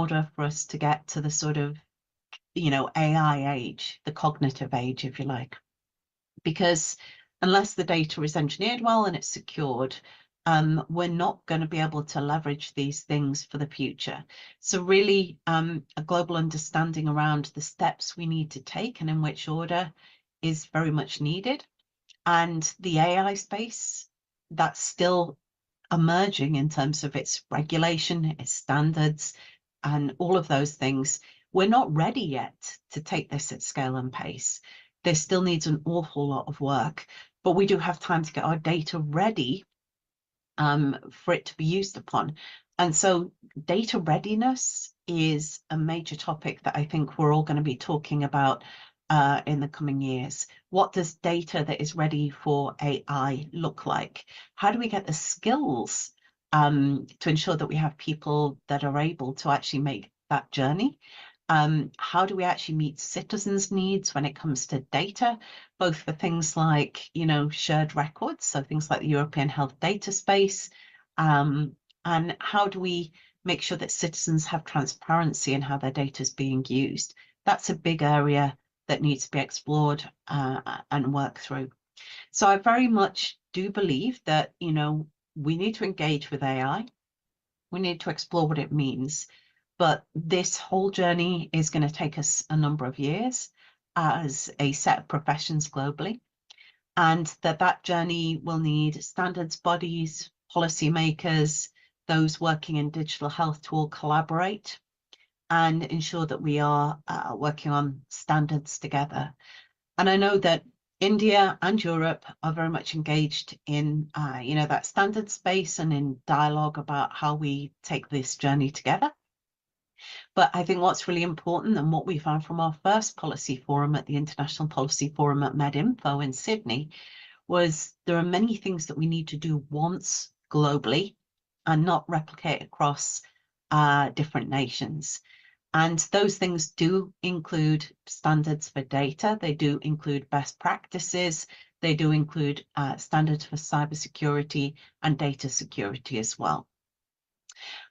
order for us to get to the sort of, AI age, the cognitive age, if you like. Because unless the data is engineered well and it's secured, we're not going to be able to leverage these things for the future. So really, a global understanding around the steps we need to take and in which order is very much needed. And the AI space, that's still emerging in terms of its regulation, its standards, and all of those things. We're not ready yet to take this at scale and pace. There still needs an awful lot of work, but we do have time to get our data ready for it to be used upon. And so data readiness is a major topic that I think we're all going to be talking about in the coming years. What does data that is ready for AI look like? How do we get the skills to ensure that we have people that are able to actually make that journey? How do we actually meet citizens' needs when it comes to data, both for things like, shared records, so things like the European Health Data Space, and how do we make sure that citizens have transparency in how their data is being used? That's a big area that needs to be explored and worked through. So I very much do believe that, we need to engage with AI. We need to explore what it means. But this whole journey is going to take us a number of years as a set of professions globally, and that journey will need standards bodies, policymakers, those working in digital health to all collaborate and ensure that we are working on standards together. And I know that India and Europe are very much engaged in, that standard space and in dialogue about how we take this journey together. But I think what's really important, and what we found from our first policy forum at the International Policy Forum at MedInfo in Sydney, was there are many things that we need to do once globally and not replicate across different nations. And those things do include standards for data. They do include best practices. They do include standards for cybersecurity and data security as well.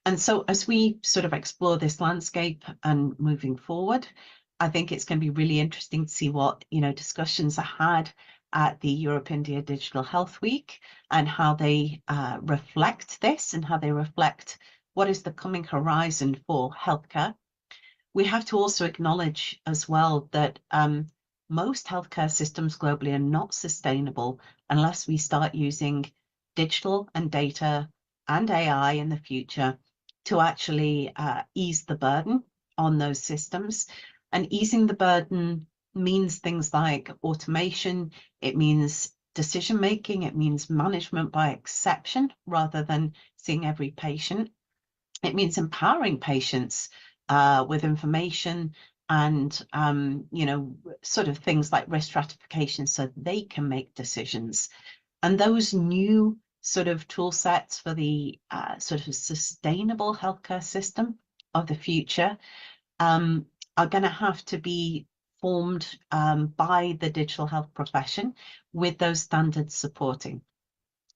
And so as we sort of explore this landscape and moving forward, I think it's going to be really interesting to see what, discussions are had at the Europe-India Digital Health Week and how they reflect this and how they reflect what is the coming horizon for healthcare. We have to also acknowledge as well that most healthcare systems globally are not sustainable unless we start using digital and data and AI in the future to actually ease the burden on those systems. And easing the burden means things like automation, it means decision-making, it means management by exception rather than seeing every patient. It means empowering patients with information and, sort of things like risk stratification so they can make decisions. And those new sort of tool sets for the sort of sustainable healthcare system of the future are going to have to be formed by the digital health profession with those standards supporting.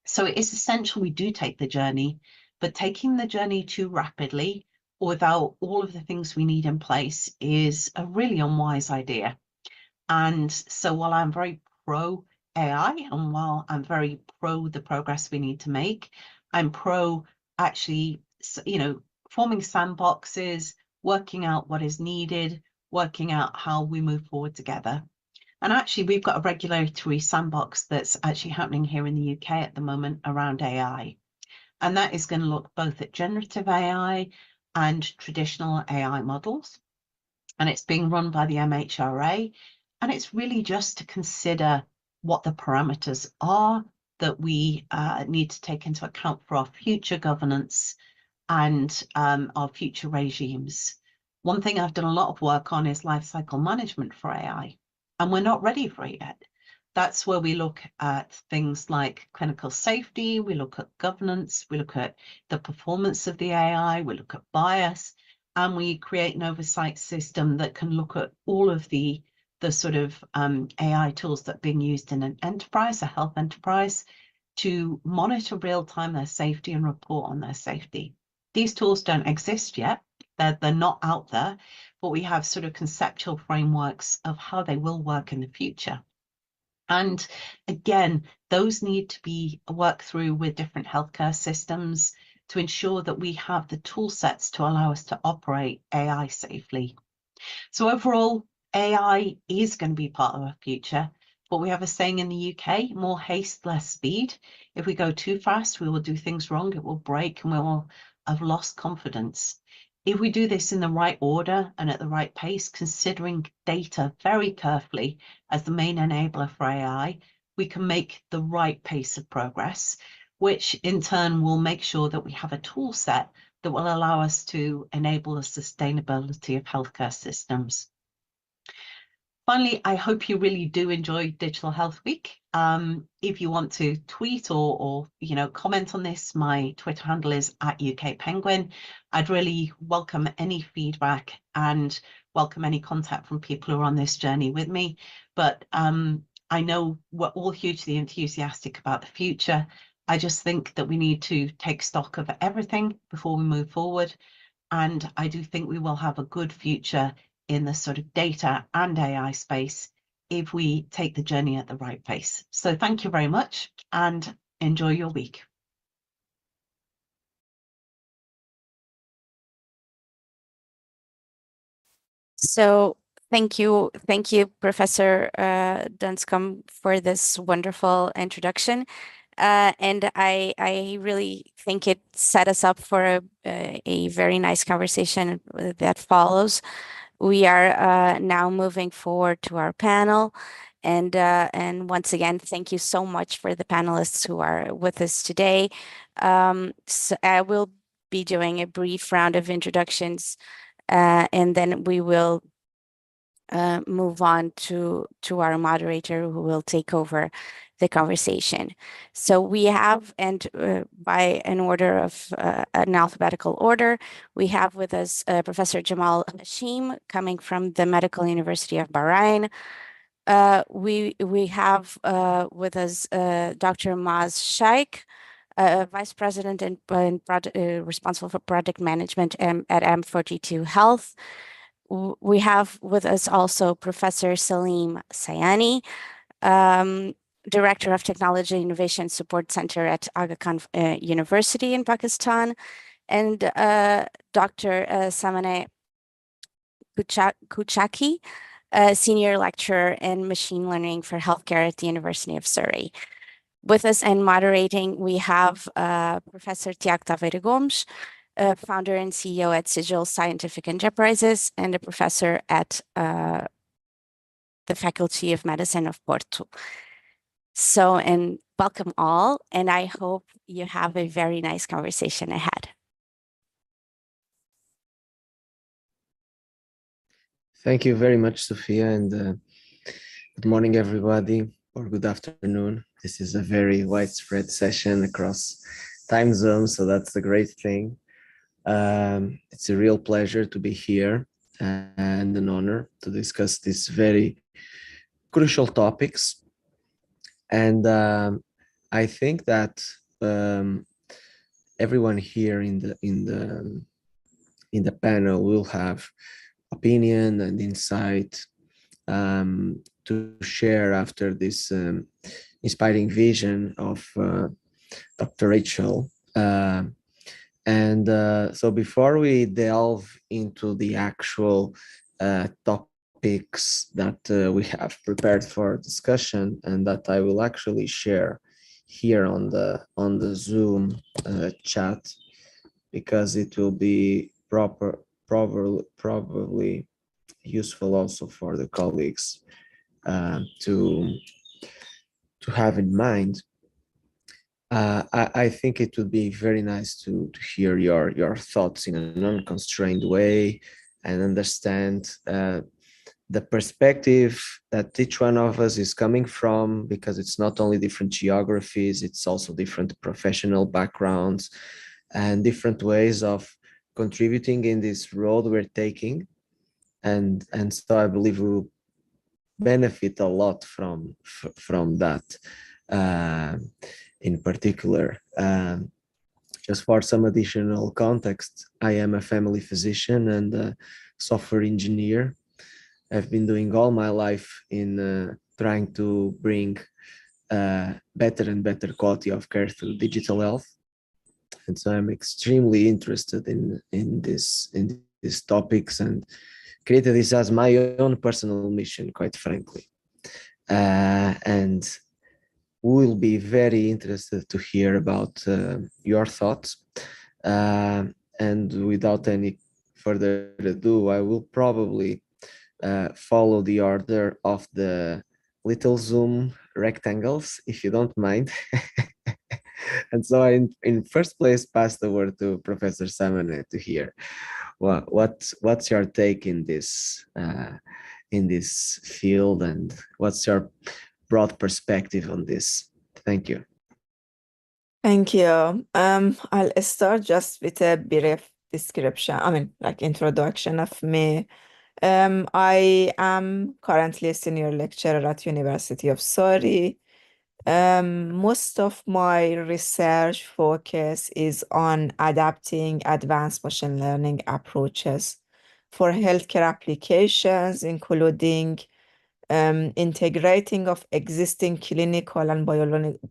So it is essential we do take the journey, but taking the journey too rapidly without all of the things we need in place is a really unwise idea. And so while I'm very pro AI, and while I'm very pro the progress we need to make, I'm pro actually, forming sandboxes, working out what is needed, working out how we move forward together. And actually, we've got a regulatory sandbox that's actually happening here in the UK at the moment around AI. And that is going to look both at generative AI and traditional AI models. And it's being run by the MHRA. And it's really just to consider what the parameters are that we need to take into account for our future governance and our future regimes. One thing I've done a lot of work on is lifecycle management for AI, and we're not ready for it yet. That's where we look at things like clinical safety, we look at governance, we look at the performance of the AI, we look at bias, and we create an oversight system that can look at all of the sort of AI tools that are being used in an enterprise, a health enterprise, to monitor real time their safety and report on their safety. These tools don't exist yet. They're not out there, but we have sort of conceptual frameworks of how they will work in the future. And again, those need to be worked through with different healthcare systems to ensure that we have the tool sets to allow us to operate AI safely. So overall, AI is going to be part of our future, but we have a saying in the UK, more haste, less speed. If we go too fast, we will do things wrong, it will break, and we will have lost confidence. If we do this in the right order and at the right pace, considering data very carefully as the main enabler for AI, we can make the right pace of progress, which in turn will make sure that we have a tool set that will allow us to enable the sustainability of healthcare systems. Finally, I hope you really do enjoy Digital Health Week. If you want to tweet or comment on this, my Twitter handle is @UKPenguin. I'd really welcome any feedback and welcome any contact from people who are on this journey with me. But I know we're all hugely enthusiastic about the future. I just think that we need to take stock of everything before we move forward. And I do think we will have a good future in the sort of data and AI space if we take the journey at the right pace. So thank you very much and enjoy your week. So thank you, Professor Dunscombe, for this wonderful introduction. And I really think it set us up for a very nice conversation that follows. We are now moving forward to our panel. And once again, thank you so much for the panelists who are with us today. So I will be doing a brief round of introductions, and then we will move on to our moderator, who will take over the conversation. So we have, and by an order of an alphabetical order, we have with us Professor Jamal Hashem, coming from the Medical University of Bahrain. We have with us Dr. Maaz Shaikh, Vice President and responsible for project management at M42 Health. We have with us also Professor Saleem Sayani, Director of Technology Innovation Support Center at Aga Khan University in Pakistan, and Dr. Samane Kuchaki, Senior Lecturer in Machine Learning for Healthcare at the University of Surrey. With us and moderating, we have Professor Tiago Tavares Gomes, founder and CEO at Sigil Scientific Enterprises, and a professor at the Faculty of Medicine of Porto. So, and welcome all, and I hope you have a very nice conversation ahead. Thank you very much, Sophia, and good morning, everybody, or good afternoon. This is a very widespread session across time zones, so that's the great thing. It's a real pleasure to be here and an honor to discuss these very crucial topics. And I think that everyone here in the panel will have opinion and insight to share after this inspiring vision of Dr. Rachel. So before we delve into the actual topics that we have prepared for discussion and that I will actually share here on the Zoom chat, because it will be probably useful also for the colleagues to have in mind. I think it would be very nice to hear your thoughts in an unconstrained way and understand the perspective that each one of us is coming from, because it's not only different geographies, it's also different professional backgrounds and different ways of contributing in this road we're taking. And so I believe we will benefit a lot from that in particular. Just for some additional context, I am a family physician and a software engineer. I've been doing all my life in trying to bring better and better quality of care through digital health. And so I'm extremely interested in these topics and created this as my own personal mission, quite frankly. And we'll be very interested to hear about your thoughts. And without any further ado, I will probably follow the order of the little Zoom rectangles, if you don't mind. And so I, in first place, pass the word to Professor Sayani to hear what's your take in this field, and what's your broad perspective on this. Thank you. Thank you. I'll start just with a brief description, like introduction of me. I am currently a senior lecturer at University of Surrey. Most of my research focus is on adapting advanced machine learning approaches for healthcare applications, including integrating of existing clinical and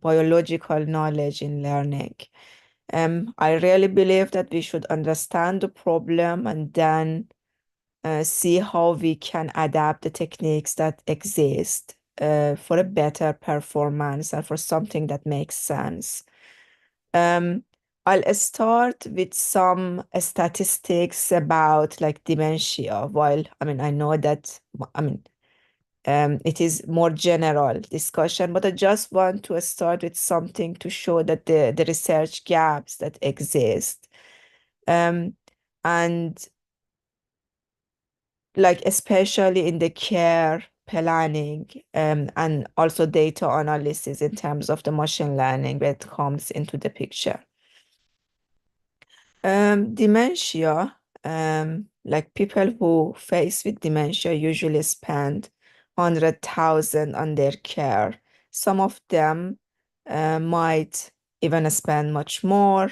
biological knowledge in learning. I really believe that we should understand the problem and then see how we can adapt the techniques that exist for a better performance and for something that makes sense. I'll start with some statistics about like dementia. While I know that it is more general discussion, but I just want to start with something to show that the research gaps that exist. And like especially in the care planning and also data analysis in terms of the machine learning that comes into the picture. Dementia, like people who face with dementia usually spend 100,000 on their care. Some of them might even spend much more.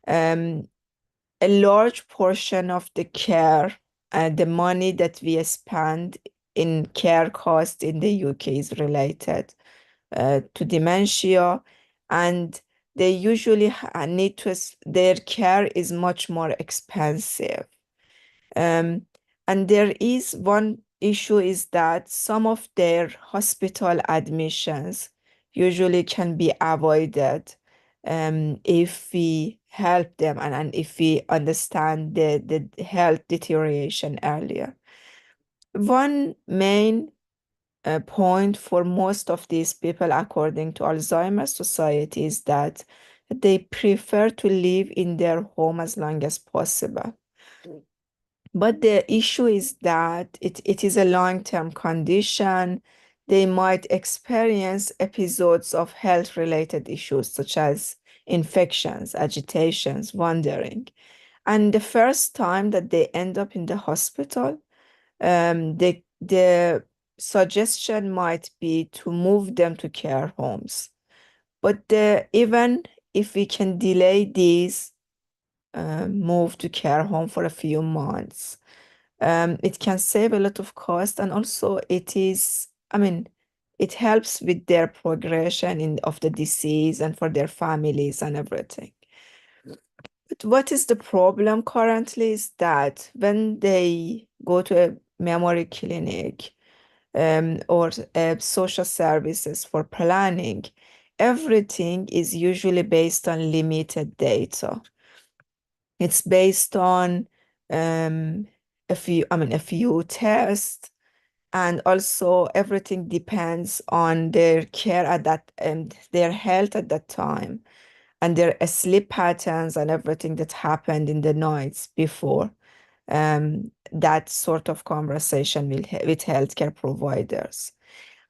A large portion of the care, the money that we spend in care cost in the UK is related to dementia, and they usually need to, their care is much more expensive. And there is one issue is that some of their hospital admissions usually can be avoided if we help them and if we understand the health deterioration earlier. One main point for most of these people, according to Alzheimer's Society, is that they prefer to live in their home as long as possible. But the issue is that it is a long-term condition. They might experience episodes of health-related issues such as infections, agitations, wandering. And the first time that they end up in the hospital, the suggestion might be to move them to care homes. But even if we can delay these move to care home for a few months, it can save a lot of cost, and also it is, it helps with their progression of the disease and for their families and everything. But what is the problem currently is that when they go to a memory clinic or social services for planning, everything is usually based on limited data. It's based on a few tests, and also everything depends on their care at that and their health at that time, and their sleep patterns and everything that happened in the nights before that sort of conversation with healthcare providers.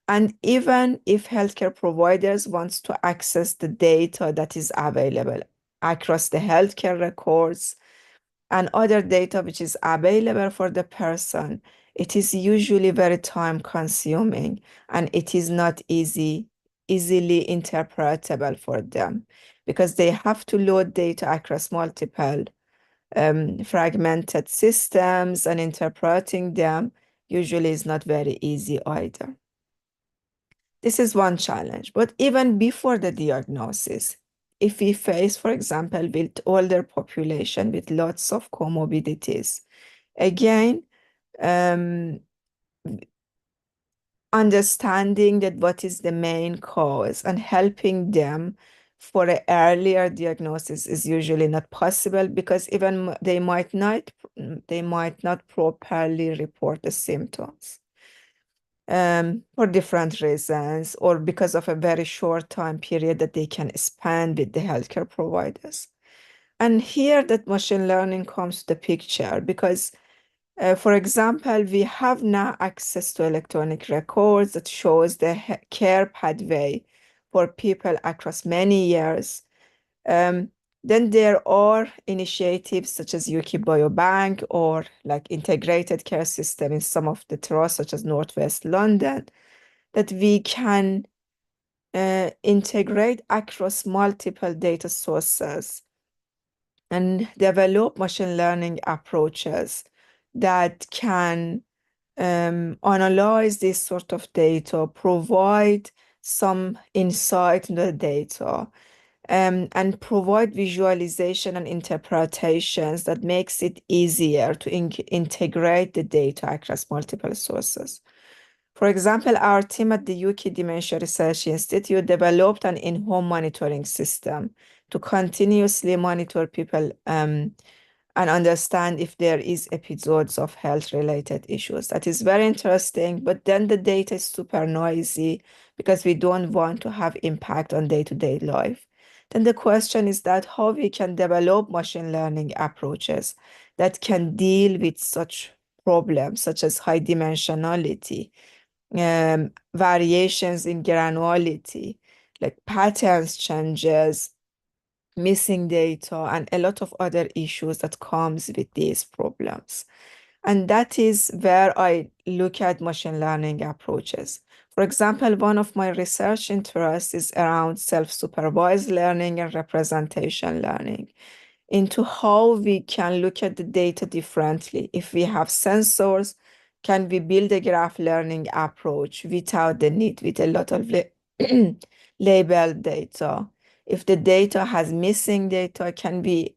And even if healthcare providers wants to access the data that is available across the healthcare records and other data which is available for the person, it is usually very time consuming, and it is not easily interpretable for them, because they have to load data across multiple fragmented systems, and interpreting them usually is not very easy either. This is one challenge. But even before the diagnosis, if we face, for example, with older population with lots of comorbidities, again, understanding that what is the main cause and helping them for an earlier diagnosis is usually not possible, because even they might not properly report the symptoms for different reasons, or because of a very short time period that they can spend with the healthcare providers. And here that machine learning comes to the picture, because for example, we have now access to electronic records that shows the care pathway for people across many years. Then there are initiatives such as UK Biobank, or like integrated care system in some of the trusts, such as Northwest London, that we can integrate across multiple data sources and develop machine learning approaches that can analyze this sort of data, provide some insight into the data, and provide visualization and interpretations that makes it easier to integrate the data across multiple sources. For example, our team at the UK Dementia Research Institute developed an in-home monitoring system to continuously monitor people and understand if there is episodes of health-related issues. That is very interesting, but then the data is super noisy because we don't want to have impact on day-to-day life. Then the question is that how we can develop machine learning approaches that can deal with such problems, such as high dimensionality, variations in granularity, like patterns changes, missing data, and a lot of other issues that comes with these problems. And that is where I look at machine learning approaches. For example, one of my research interests is around self-supervised learning and representation learning, into how we can look at the data differently. If we have sensors, can we build a graph learning approach without the need with a lot of labeled data? If the data has missing data, can we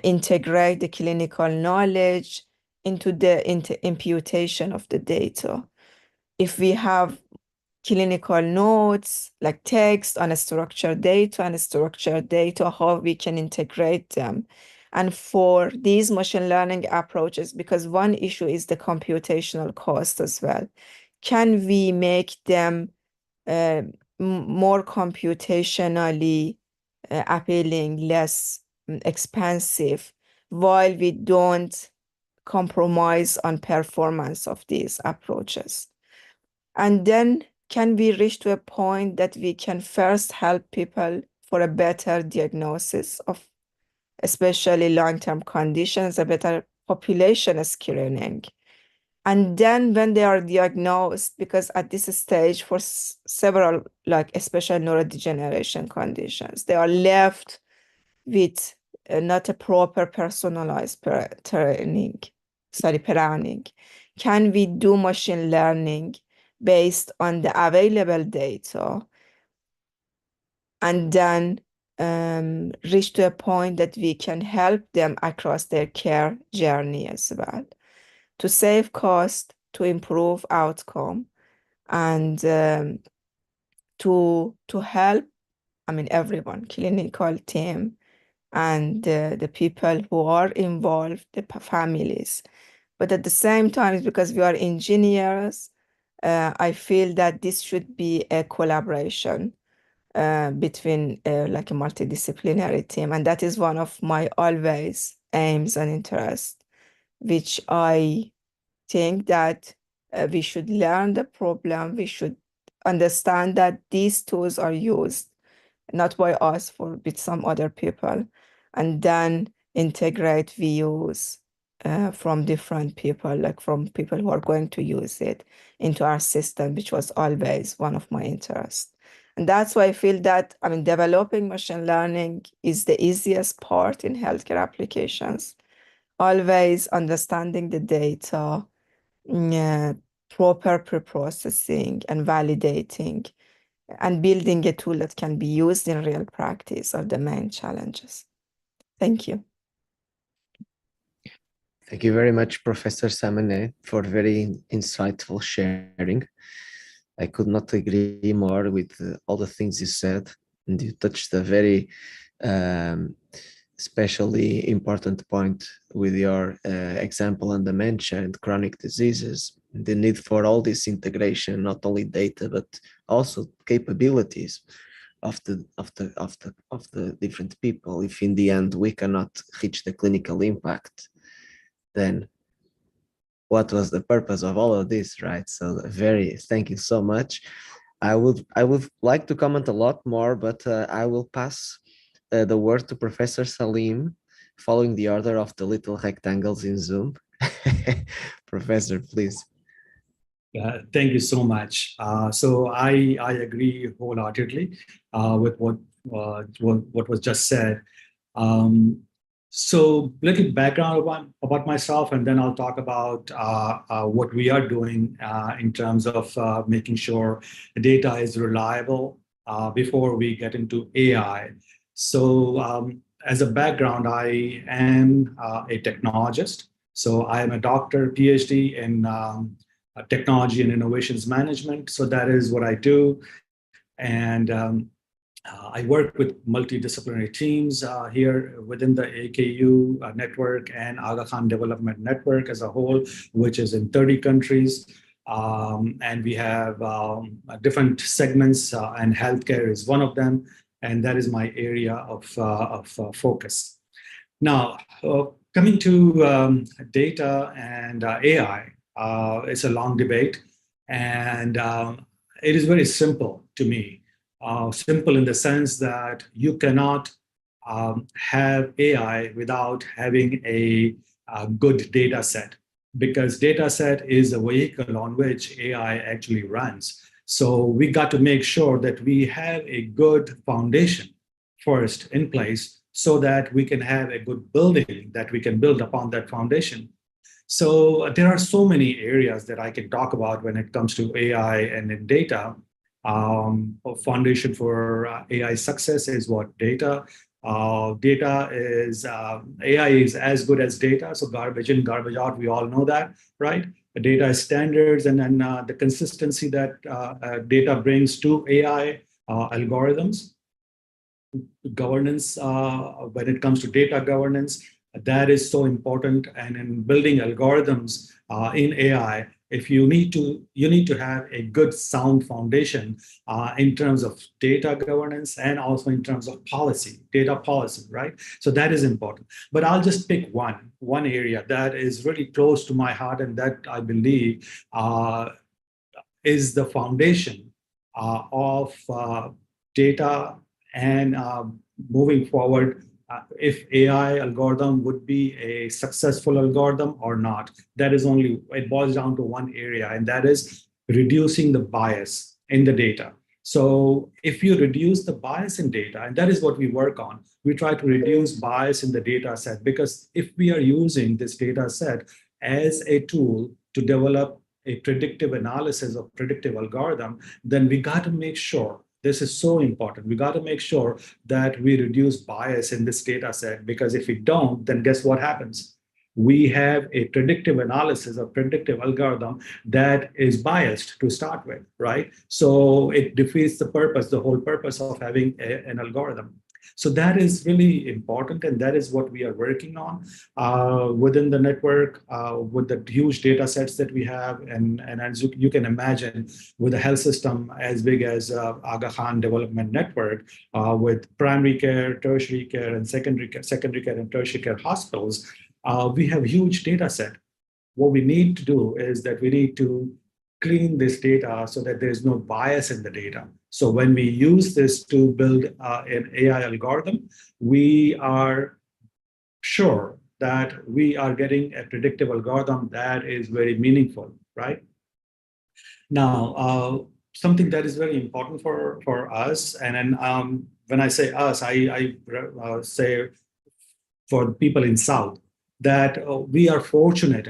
integrate the clinical knowledge into the imputation of the data? If we have clinical notes like text on a structured data and structured data, how we can integrate them. And for these machine learning approaches, because one issue is the computational cost as well, can we make them more computationally appealing, less expensive, while we don't compromise on performance of these approaches? And then can we reach to a point that we can first help people for a better diagnosis of especially long-term conditions, a better population screening? And then when they are diagnosed, because at this stage for several, like especially neurodegeneration conditions, they are left with not a proper personalized planning. Can we do machine learning based on the available data, and then reach to a point that we can help them across their care journey as well, to save cost, to improve outcome, and to help, everyone, clinical team, and the people who are involved, the families. But at the same time, because we are engineers, I feel that this should be a collaboration between like a multidisciplinary team. And that is one of my always aims and interests, which I think that we should learn the problem. We should understand that these tools are used not by us, with some other people, and then integrate views from different people, like from people who are going to use it into our system, which was always one of my interests. And that's why I feel that, I mean, developing machine learning is the easiest part in healthcare applications. Always understanding the data, proper pre-processing and validating, and building a tool that can be used in real practice are the main challenges. Thank you. Thank you very much, Professor Samane, for very insightful sharing. I could not agree more with all the things you said, and you touched a very especially important point with your example on dementia and chronic diseases, the need for all this integration, not only data, but also capabilities of the different people. If in the end we cannot reach the clinical impact, then what was the purpose of all of this, right? So thank you so much. I would like to comment a lot more, but I will pass the word to Professor Saleem, following the order of the little rectangles in Zoom. Professor, please. Thank you so much. So I agree wholeheartedly with what was just said. So little background about myself, and then I'll talk about what we are doing in terms of making sure the data is reliable before we get into AI. So as a background, I am a technologist. So I am a doctor, PhD in technology and innovations management. So that is what I do. And I work with multidisciplinary teams here within the AKU network and Aga Khan Development Network as a whole, which is in 30 countries. And we have different segments, and healthcare is one of them. And that is my area of focus. Now, coming to data and AI, it's a long debate. And it is very simple to me. Simple in the sense that you cannot have AI without having a good data set, because data set is a vehicle on which AI actually runs. So we got to make sure that we have a good foundation first in place so that we can have a good building that we can build upon that foundation. So there are so many areas that I can talk about when it comes to AI and in data. Foundation for AI success is what? Data. Data is, AI is as good as data. So garbage in, garbage out, we all know that, right? The data is standards, and then the consistency that data brings to AI algorithms. Governance, when it comes to data governance, that is so important. And in building algorithms in AI, if you need to have a good sound foundation in terms of data governance and also in terms of policy, data policy, right? So that is important. But I'll just pick one area that is really close to my heart, and that I believe is the foundation of data and moving forward. If AI algorithm would be a successful algorithm or not, that is only, it boils down to one area, and that is reducing the bias in the data. So if you reduce the bias in data, and that is what we work on, we try to reduce bias in the data set, because if we are using this data set as a tool to develop a predictive analysis or predictive algorithm, then we got to make sure, this is so important, we got to make sure that we reduce bias in this data set, because if we don't, then guess what happens? We have a predictive analysis or predictive algorithm that is biased to start with, right? So it defeats the purpose, the whole purpose of having an algorithm. So that is really important, and that is what we are working on within the network with the huge data sets that we have. And as you can imagine, with a health system as big as Aga Khan Development Network, with primary care, tertiary care, and secondary care and tertiary care hospitals, we have huge data set. What we need to do is that we need to clean this data so that there's no bias in the data. So when we use this to build an AI algorithm, we are sure that we are getting a predictive algorithm that is very meaningful, right? Now, something that is very important for us. And then when I say us, I say for people in South, that we are fortunate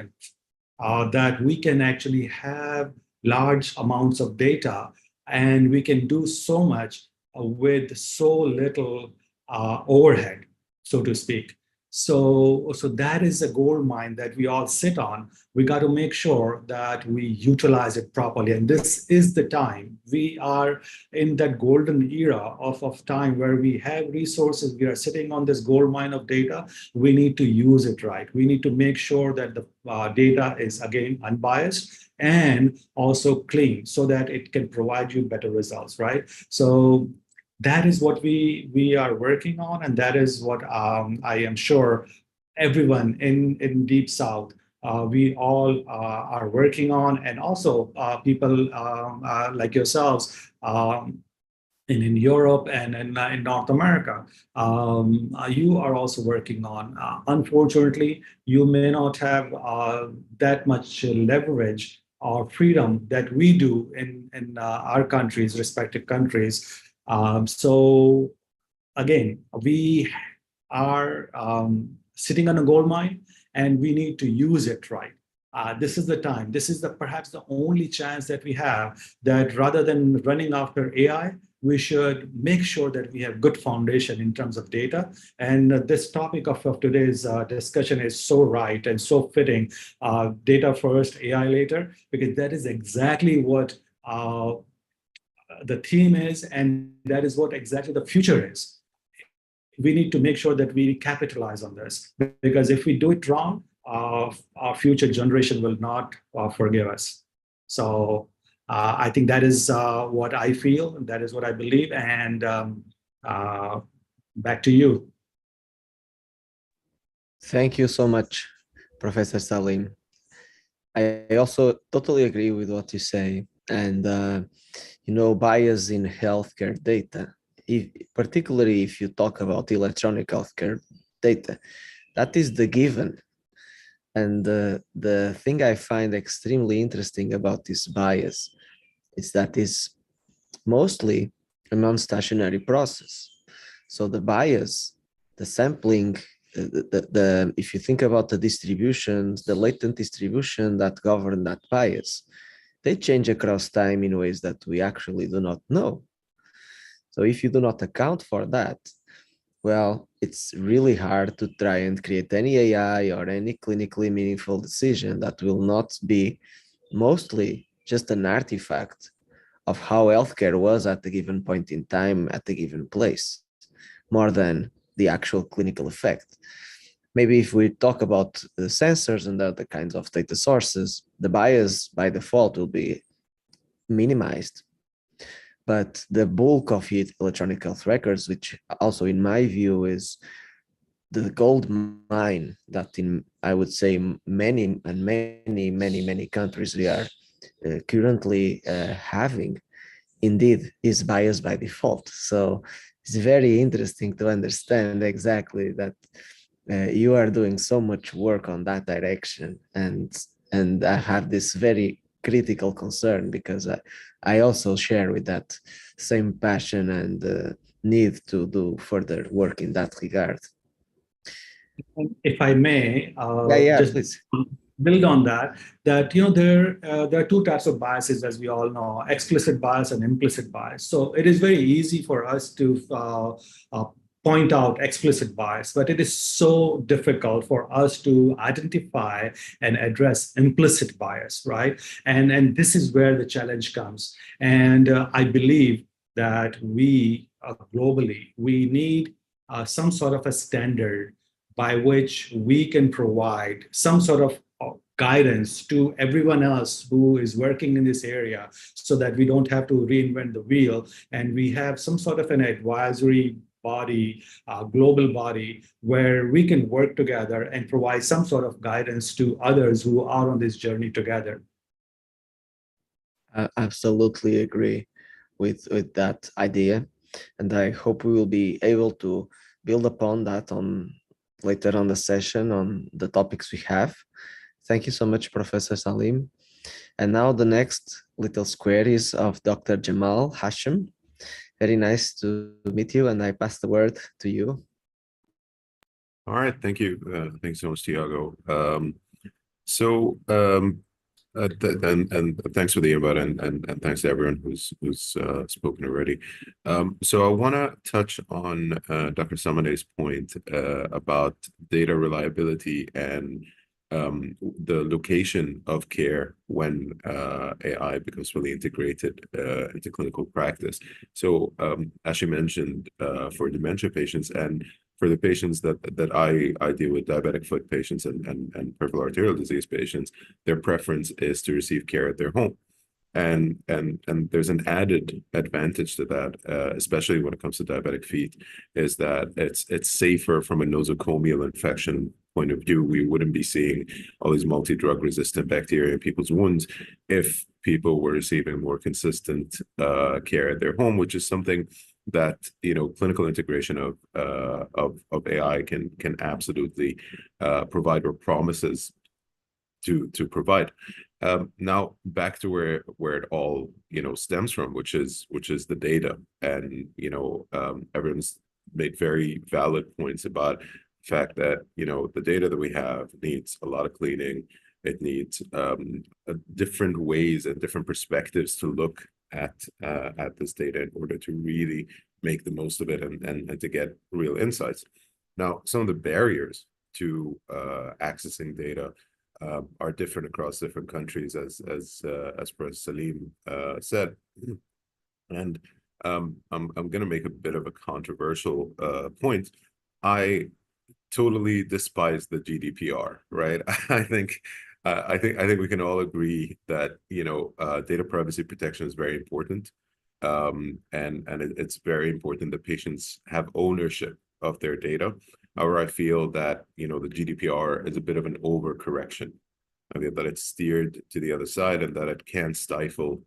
that we can actually have large amounts of data, and we can do so much with so little overhead, so to speak. So that is a gold mine that we all sit on. We got to make sure that we utilize it properly. And this is the time. We are in that golden era of time where we have resources. We are sitting on this gold mine of data. We need to use it right. We need to make sure that the data is, again, unbiased and also clean so that it can provide you better results, right? So that is what we are working on, and that is what I am sure everyone in Deep South, we all are working on, and also people like yourselves in Europe and in North America, you are also working on. Unfortunately, you may not have that much leverage or freedom that we do in our countries, respective countries. So again, we are sitting on a gold mine, and we need to use it right. This is the time. This is perhaps the only chance that we have, that rather than running after AI, we should make sure that we have good foundation in terms of data. And this topic of today's discussion is so right and so fitting, data first, AI later, because that is exactly what the theme is, and that is what exactly the future is. We need to make sure that we capitalize on this, because if we do it wrong, our future generation will not forgive us. So I think that is what I feel, and that is what I believe. And back to you. Thank you so much, Professor Saleem. I also totally agree with what you say. And, bias in healthcare data, particularly if you talk about electronic healthcare data, that is the given. And the thing I find extremely interesting about this bias is that it's mostly a non-stationary process. So the bias, the sampling, if you think about the distributions, the latent distribution that govern that bias, they change across time in ways that we actually do not know. So if you do not account for that, well, it's really hard to try and create any AI or any clinically meaningful decision that will not be mostly just an artifact of how healthcare was at a given point in time, at a given place, more than the actual clinical effect. Maybe if we talk about the sensors and other kinds of data sources, the bias by default will be minimized. But the bulk of electronic health records, which also in my view is the gold mine that I would say many countries we are currently having, indeed is biased by default. So it's very interesting to understand exactly that you are doing so much work on that direction, and I have this very critical concern, because I also share with that same passion and need to do further work in that regard. If I may, just please build on that there are two types of biases, as we all know: explicit bias and implicit bias. So it is very easy for us to point out explicit bias, but it is so difficult for us to identify and address implicit bias, right? And this is where the challenge comes. And I believe that we globally, we need some sort of a standard by which we can provide some sort of guidance to everyone else who is working in this area, so that we don't have to reinvent the wheel, and we have some sort of an advisory body, global body, where we can work together and provide some sort of guidance to others who are on this journey together. I absolutely agree with that idea, and I hope we will be able to build upon that later on the session on the topics we have. Thank you so much, Professor Saleem. And now the next little squares of Dr. Jamal Hashem. Very nice to meet you, and I pass the word to you. All right, thank you. Thanks so much, Tiago. And thanks for the invite, and thanks to everyone who's spoken already. So I want to touch on Dr. Samane's point about data reliability and the location of care when AI becomes fully integrated into clinical practice. So as she mentioned, for dementia patients and for the patients that I deal with, diabetic foot patients and peripheral arterial disease patients, their preference is to receive care at their home. And there's an added advantage to that, especially when it comes to diabetic feet, is that it's safer from a nosocomial infection point of view. We wouldn't be seeing all these multi-drug resistant bacteria in people's wounds if people were receiving more consistent care at their home, which is something that clinical integration of AI can absolutely provide, or promises to provide. Now back to where it all stems from, which is the data, and everyone's made very valid points about the fact that the data that we have needs a lot of cleaning. It needs different ways and different perspectives to look at this data in order to really make the most of it and to get real insights. Now, some of the barriers to accessing data are different across different countries, as Professor Saleem said. And I'm going to make a bit of a controversial point. I totally despise the GDPR, right? I think we can all agree that data privacy protection is very important, and it's very important that patients have ownership of their data. However, I feel that the GDPR is a bit of an overcorrection. I feel that it's steered to the other side, and that it can stifle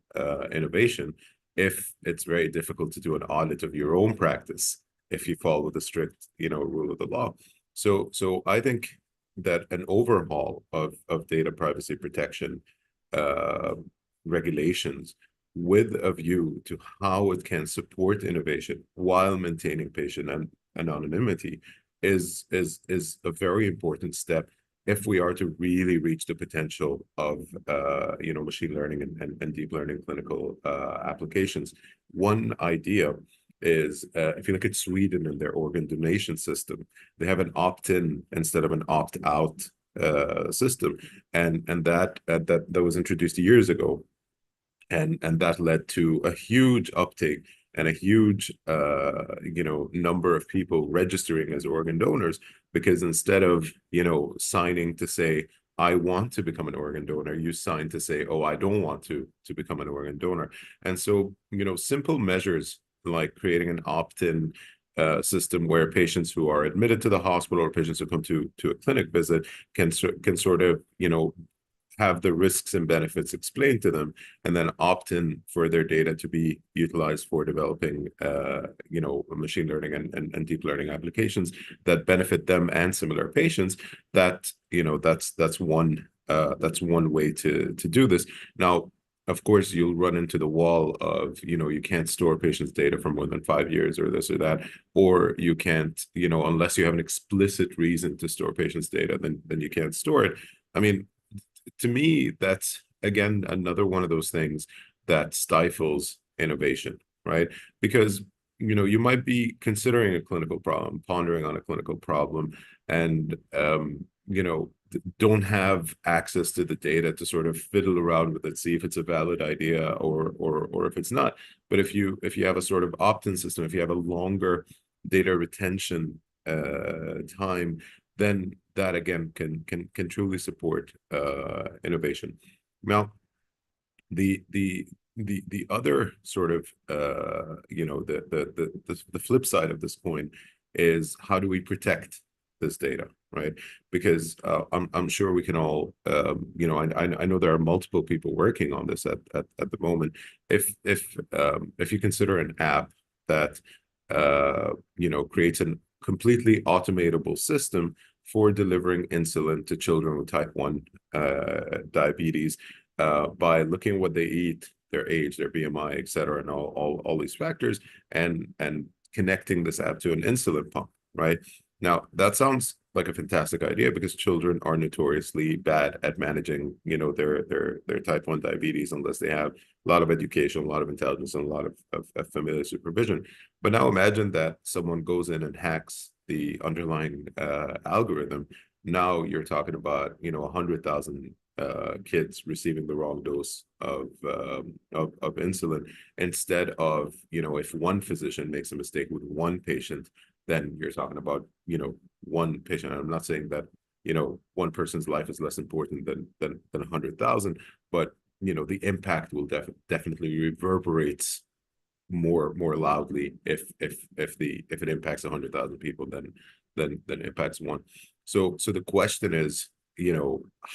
innovation if it's very difficult to do an audit of your own practice if you follow the strict rule of the law. So I think that an overhaul of data privacy protection regulations with a view to how it can support innovation while maintaining patient and anonymity is a very important step if we are to really reach the potential of machine learning and deep learning clinical applications. One idea is if you look at Sweden and their organ donation system, they have an opt-in instead of an opt-out system, and that was introduced years ago, and that led to a huge uptake and a huge number of people registering as organ donors, because instead of signing to say I want to become an organ donor, you sign to say, oh, I don't want to become an organ donor. And so simple measures like creating an opt-in system where patients who are admitted to the hospital or patients who come to a clinic visit can sort of have the risks and benefits explained to them, and then opt in for their data to be utilized for developing machine learning and deep learning applications that benefit them and similar patients. That's one way to do this. Now, of course, you'll run into the wall of, you can't store patients' data for more than 5 years or this or that, or you can't, unless you have an explicit reason to store patients' data, then you can't store it. I mean, to me, that's, again, another one of those things that stifles innovation, right? Because, you might be considering a clinical problem, pondering on a clinical problem, and, don't have access to the data to sort of fiddle around with it, see if it's a valid idea or if it's not. But if you have a sort of opt-in system, if you have a longer data retention time, then that again can truly support innovation. Now, the other sort of the flip side of this coin is, how do we protect this data, right? Because I'm sure we can all, I know there are multiple people working on this at the moment. If you consider an app that creates a completely automatable system for delivering insulin to children with type 1 diabetes, by looking at what they eat, their age, their BMI, et cetera, and all these factors, and connecting this app to an insulin pump, right? Now, that sounds like a fantastic idea because children are notoriously bad at managing, their type 1 diabetes unless they have a lot of education, a lot of intelligence, and a lot of familiar supervision. But now imagine that someone goes in and hacks the underlying algorithm. Now you're talking about, 100,000 kids receiving the wrong dose of insulin instead of, if one physician makes a mistake with one patient, then you're talking about, one patient. I'm not saying that, one person's life is less important than 100,000, but, the impact will definitely reverberates more loudly if it impacts 100,000 people than impacts one. So the question is,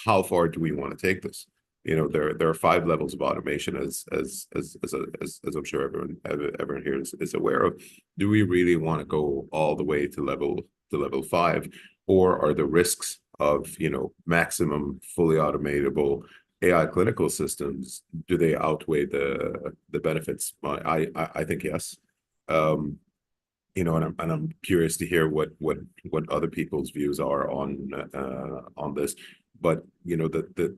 how far do we want to take this? There are 5 levels of automation, as I'm sure everyone here is aware of. Do we really want to go all the way to level 5, or are the risks of maximum fully automatable AI clinical systems, do they outweigh the benefits? I think yes. And I'm curious to hear what other people's views are on this. But the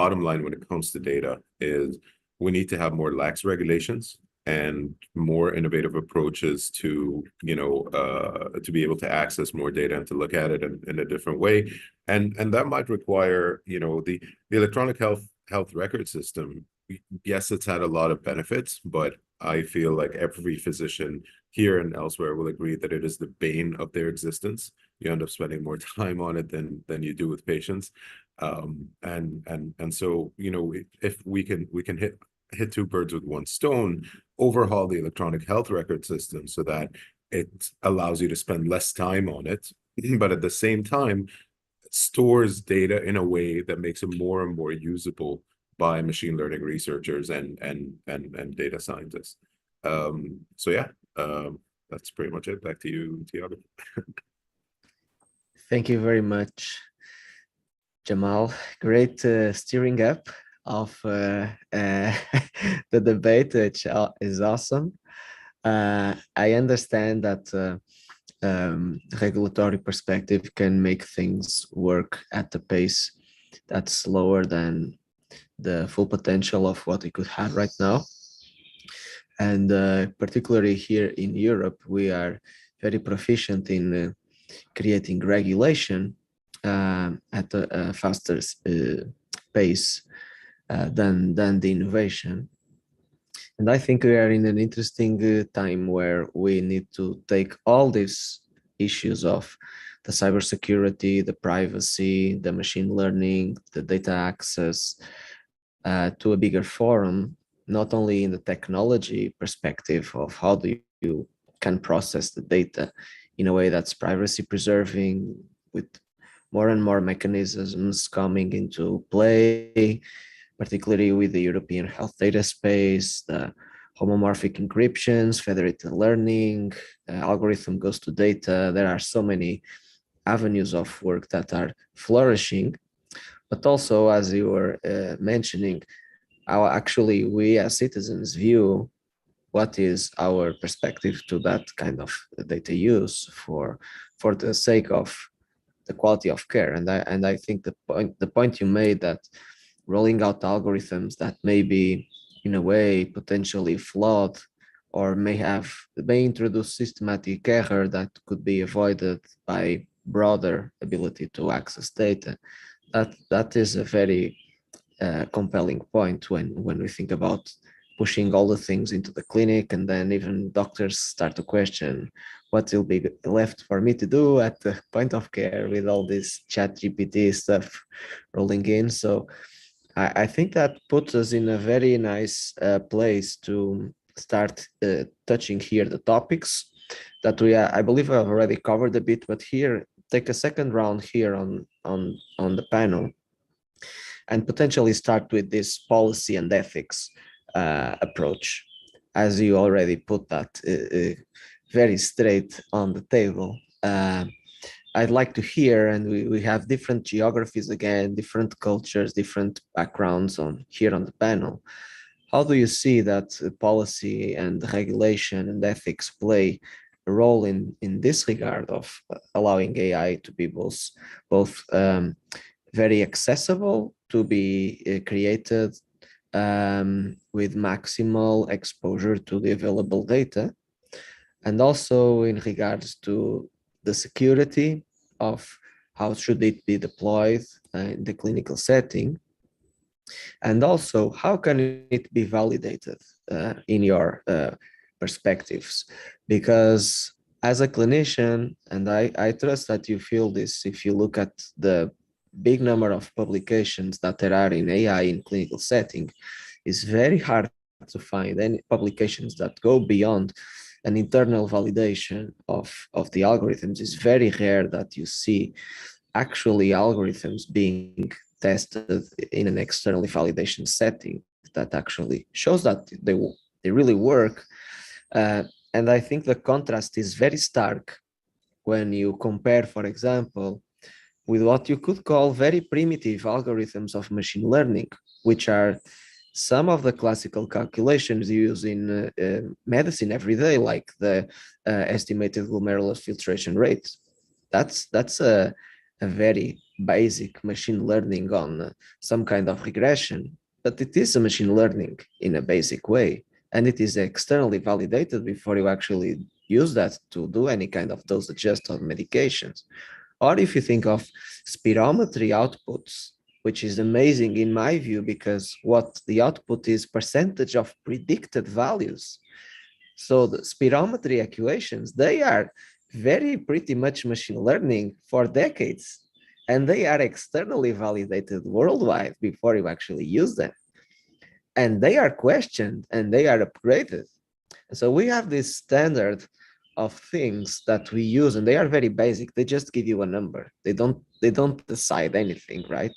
bottom line when it comes to data is we need to have more lax regulations and more innovative approaches to be able to access more data and to look at it in a different way, and that might require the electronic health record system. Yes, it's had a lot of benefits, but I feel like every physician here and elsewhere will agree that it is the bane of their existence. You end up spending more time on it than you do with patients, and so if we can hit 2 birds with 1 stone, overhaul the electronic health record system so that it allows you to spend less time on it, but at the same time stores data in a way that makes it more and more usable by machine learning researchers and data scientists. So yeah, that's pretty much it. Back to you, Tiago. Thank you very much, Jamal. Great steering up of the debate, which is awesome. I understand that regulatory perspective can make things work at a pace that's slower than the full potential of what we could have right now. And particularly here in Europe, we are very proficient in creating regulation at a faster pace than the innovation. And I think we are in an interesting time where we need to take all these issues of the cybersecurity, the privacy, the machine learning, the data access to a bigger forum, not only in the technology perspective of how do you can process the data in a way that's privacy preserving, with more and more mechanisms coming into play, particularly with the European health data space, the homomorphic encryptions, federated learning, algorithm goes to data. There are so many avenues of work that are flourishing, but also, as you were mentioning, actually we as citizens view what is our perspective to that kind of data use for the sake of the quality of care. And I think the point you made, that rolling out algorithms that may be in a way potentially flawed or may introduce systematic error that could be avoided by broader ability to access data, that is a very compelling point when we think about pushing all the things into the clinic, and then even doctors start to question what will be left for me to do at the point of care with all this ChatGPT stuff rolling in. So I think that puts us in a very nice place to start touching here the topics that I believe I've already covered a bit, but here take a second round here on the panel and potentially start with this policy and ethics approach, as you already put that very straight on the table. I'd like to hear, and we have different geographies again, different cultures, different backgrounds here on the panel. how do you see that policy and regulation and ethics play a role in this regard of allowing AI to be both very accessible, to be created with maximal exposure to the available data, and also in regards to the security of how should it be deployed in the clinical setting, and also how can it be validated in your perspectives? Because as a clinician, and I trust that you feel this, if you look at the big number of publications that there are in AI in clinical setting, it's very hard to find any publications that go beyond an internal validation of the algorithms. It's very rare that you see actually algorithms being tested in an externally validation setting that actually shows that they really work. And I think the contrast is very stark when you compare, for example, with what you could call very primitive algorithms of machine learning, which are some of the classical calculations used in medicine every day, like the estimated glomerular filtration rate. That's a very basic machine learning on some kind of regression, but it is a machine learning in a basic way, and it is externally validated before you actually use that to do any kind of dose adjust of medications. Or if you think of spirometry outputs, which is amazing in my view, because what the output is percentage of predicted values. So the spirometry equations, they are very pretty much machine learning for decades, and they are externally validated worldwide before you actually use them. And they are questioned and they are upgraded. So we have this standard of things that we use, and they are very basic. They just give you a number. They don't decide anything, right?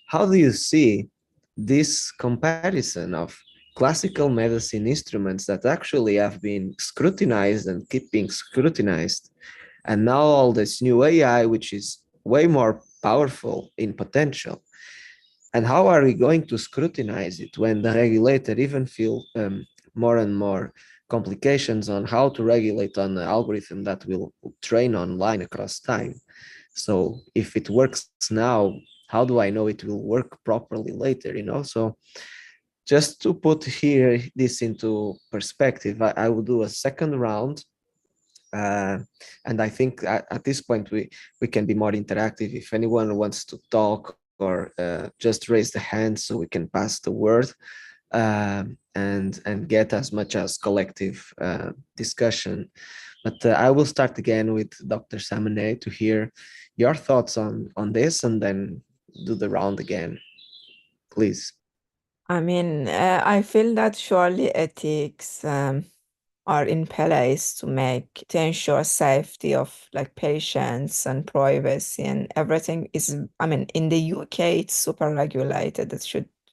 How do you see this comparison of classical medicine instruments that actually have been scrutinized and keep being scrutinized, and now all this new AI, which is way more powerful in potential? And how are we going to scrutinize it when the regulator even feel more and more complications on how to regulate on the algorithm that will train online across time? So if it works now, how do I know it will work properly later? So just to put here this into perspective, I will do a second round. And I think at this point, we can be more interactive. If anyone wants to talk or just raise the hand so we can pass the word and get as much as collective discussion. But I will start again with Dr. Samane to hear your thoughts on this, and then do the round again, please. I mean, I feel that surely ethics are in place to ensure safety of like patients and privacy, and everything is, I mean, in the UK it's super regulated.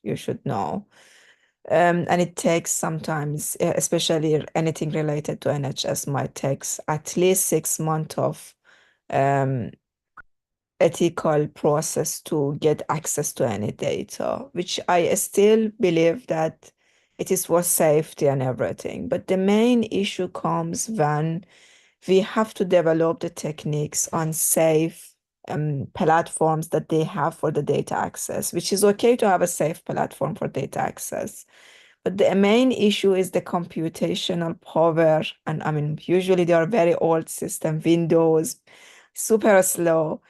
You should know. And it takes sometimes, especially anything related to NHS, might takes at least 6 months of ethical process to get access to any data, which I still believe that it is for safety and everything. But the main issue comes when we have to develop the techniques on safe platforms that they have for the data access, which is okay to have a safe platform for data access. But the main issue is the computational power. And I mean, usually they are very old system, Windows, super slow.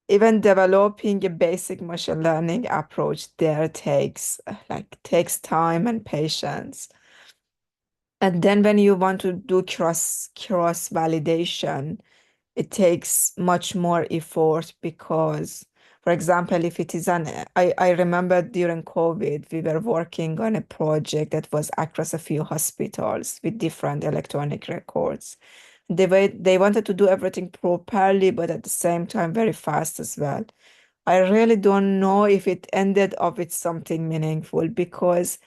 Even developing a basic machine learning approach there takes time and patience. And then when you want to do cross validation, it takes much more effort because, for example, if it is I remember during COVID, we were working on a project that was across a few hospitals with different electronic records. They wanted to do everything properly, but at the same time, very fast as well. I really don't know if it ended up with something meaningful, because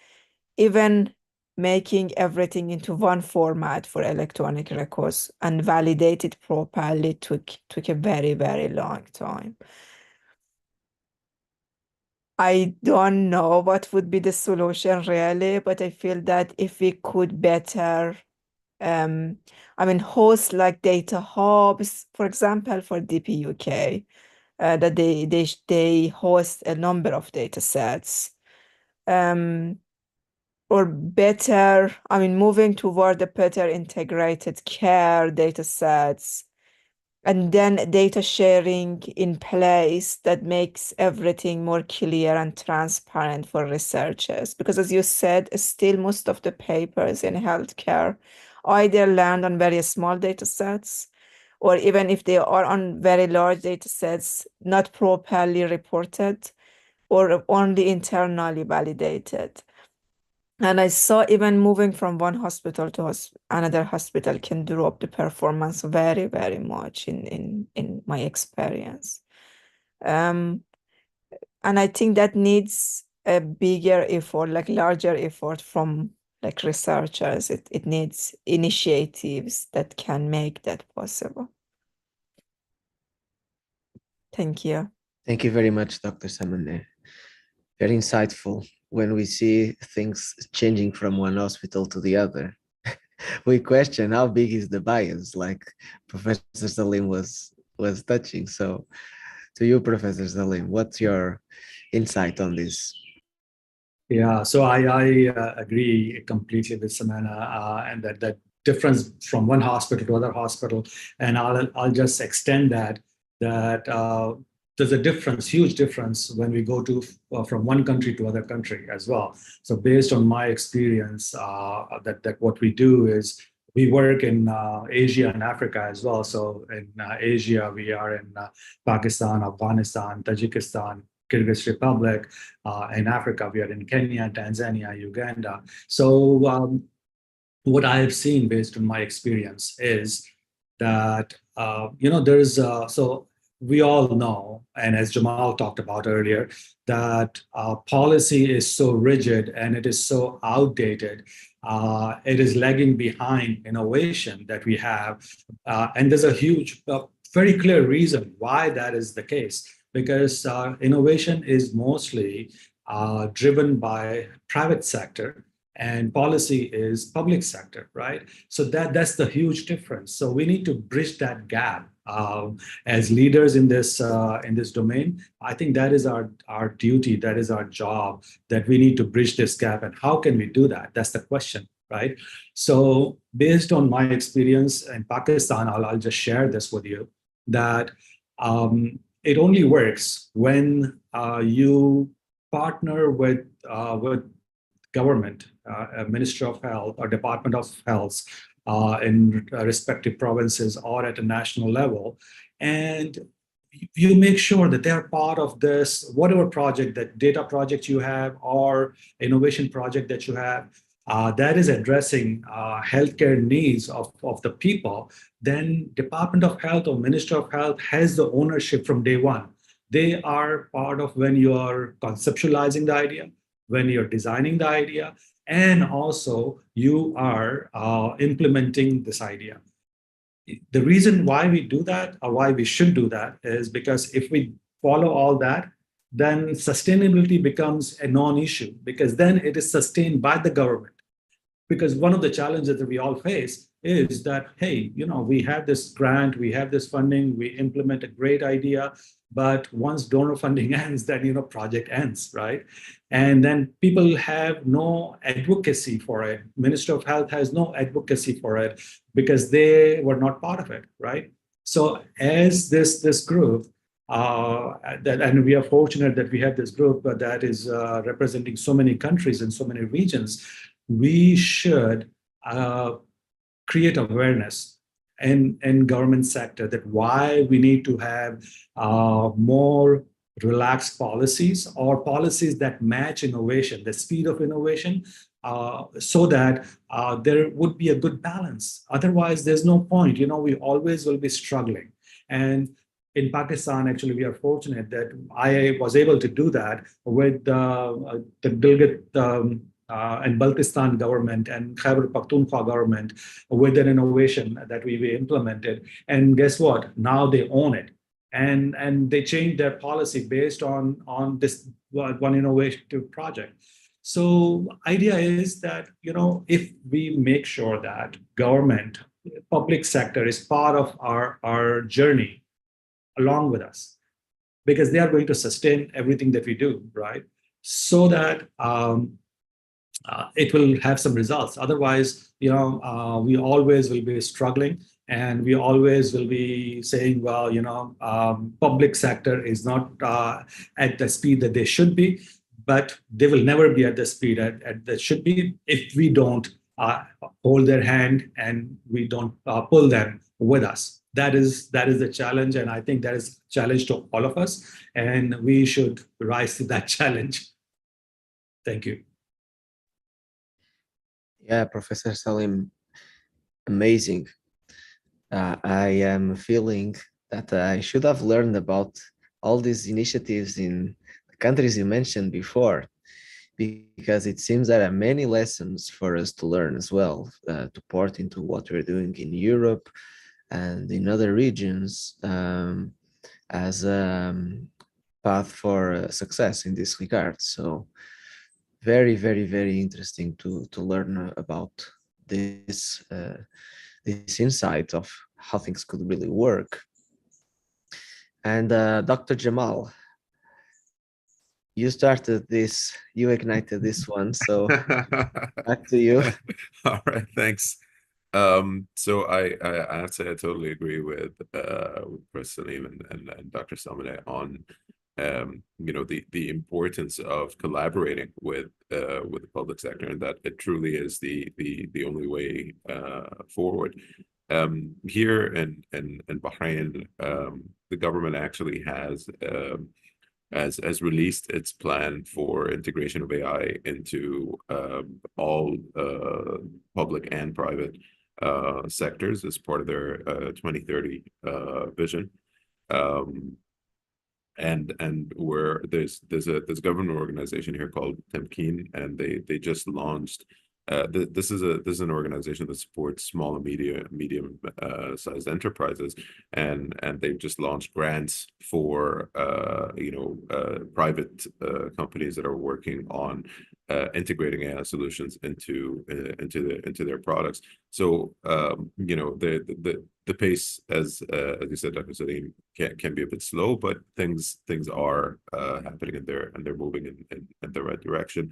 even making everything into one format for electronic records and validate it properly took a very, very long time. I don't know what would be the solution really, but I feel that if we could better, host like data hubs, for example, for DPUK, that they host a number of data sets, or better, moving toward a better integrated care data sets, and then data sharing in place that makes everything more clear and transparent for researchers. Because as you said, still most of the papers in healthcare either land on very small data sets, or even if they are on very large data sets, not properly reported or only internally validated. And I saw even moving from one hospital to another hospital can drop the performance very, very much in my experience. And I think that needs a bigger effort, like larger effort from like researchers. It needs initiatives that can make that possible. Thank you. Thank you very much, Dr. Samane. Very insightful. When we see things changing from one hospital to the other, we question how big is the bias, like Professor Saleem was touching. So to you, Professor Saleem, what's your insight on this? Yeah, so I agree completely with Samana, and that difference from one hospital to other hospital, and I'll just extend that there's a difference, huge difference when we go to from one country to other country as well. So based on my experience, that what we do is we work in Asia and Africa as well. So in Asia, we are in Pakistan, Afghanistan, Tajikistan, Kyrgyz Republic. In Africa, we are in Kenya, Tanzania, Uganda. So what I have seen based on my experience is that, there's, so we all know, and as Jamal talked about earlier, that policy is so rigid and it is so outdated. It is lagging behind innovation that we have. And there's a huge, very clear reason why that is the case. Because innovation is mostly driven by private sector and policy is public sector, right? So that's the huge difference. So we need to bridge that gap as leaders in this domain. I think that is our duty, that is our job, that we need to bridge this gap. And how can we do that? That's the question, right? So based on my experience in Pakistan, I'll just share this with you, that it only works when you partner with government, Ministry of Health or Department of Health in respective provinces or at a national level, and you make sure that they're part of this, whatever project, that data project you have or innovation project that you have, that is addressing healthcare needs of the people. Then Department of Health or Minister of Health has the ownership from day one. They are part of when you are conceptualizing the idea, when you're designing the idea, and also you are implementing this idea. The reason why we do that, or why we should do that, is because if we follow all that, then sustainability becomes a non-issue, because then it is sustained by the government. Because one of the challenges that we all face is that, hey, we have this grant, we have this funding, we implement a great idea, but once donor funding ends, then, project ends, right? And then people have no advocacy for it. Minister of Health has no advocacy for it because they were not part of it, right? So as this group, and we are fortunate that we have this group that is representing so many countries and so many regions, we should create awareness in government sector that why we need to have more relaxed policies or policies that match innovation, the speed of innovation, so that there would be a good balance. Otherwise, there's no point. We always will be struggling. And in Pakistan, actually, we are fortunate that I was able to do that with the Gilgit and Baltistan government and Khyber Pakhtunkhwa government with an innovation that we implemented. And guess what? Now they own it. and they changed their policy based on this one innovative project. So idea is that, if we make sure that government, public sector is part of our journey along with us, because they are going to sustain everything that we do, right? So that it will have some results. Otherwise, we always will be struggling, and we always will be saying, well, public sector is not at the speed that they should be, but they will never be at the speed at that should be if we don't hold their hand and we don't pull them with us. That is the challenge, and I think that is a challenge to all of us, and we should rise to that challenge. Thank you. Yeah, Professor Saleem, amazing. I am feeling that I should have learned about all these initiatives in the countries you mentioned before, because it seems there are many lessons for us to learn as well, to port into what we're doing in Europe and in other regions as a path for success in this regard. So very, very, very interesting to learn about this this insight of how things could really work. And Dr. Jamal, you started this, you ignited this one, so back to you. All right, thanks. So I have to say I totally agree with Professor Saleem and Dr. Salmaneh on the importance of collaborating with the public sector, and that it truly is the only way forward. Here in Bahrain, the government actually has released its plan for integration of AI into all public and private sectors as part of their 2030 vision. And where there's a government organization here called Temkeen, and they just launched. This is an organization that supports small and medium sized enterprises, and they've just launched grants for private companies that are working on integrating AI solutions into their products. So the pace, as you said, Dr. Saleem, can be a bit slow, but things are happening, and they're moving in the right direction.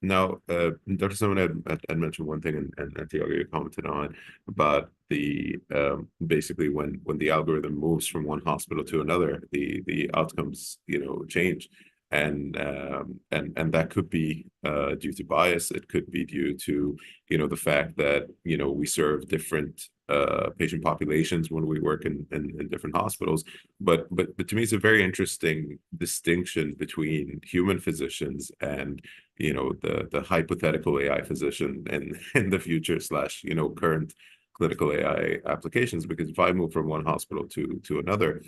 Now, Dr. Salmaneh had mentioned one thing, and Tiago, you commented on about the basically when the algorithm moves from one hospital to another, the outcomes change, and that could be due to bias. It could be due to the fact that we serve different patient populations when we work in different hospitals. But to me, it's a very interesting distinction between human physicians and the hypothetical AI physician in the future / current clinical AI applications. Because if I move from one hospital to another,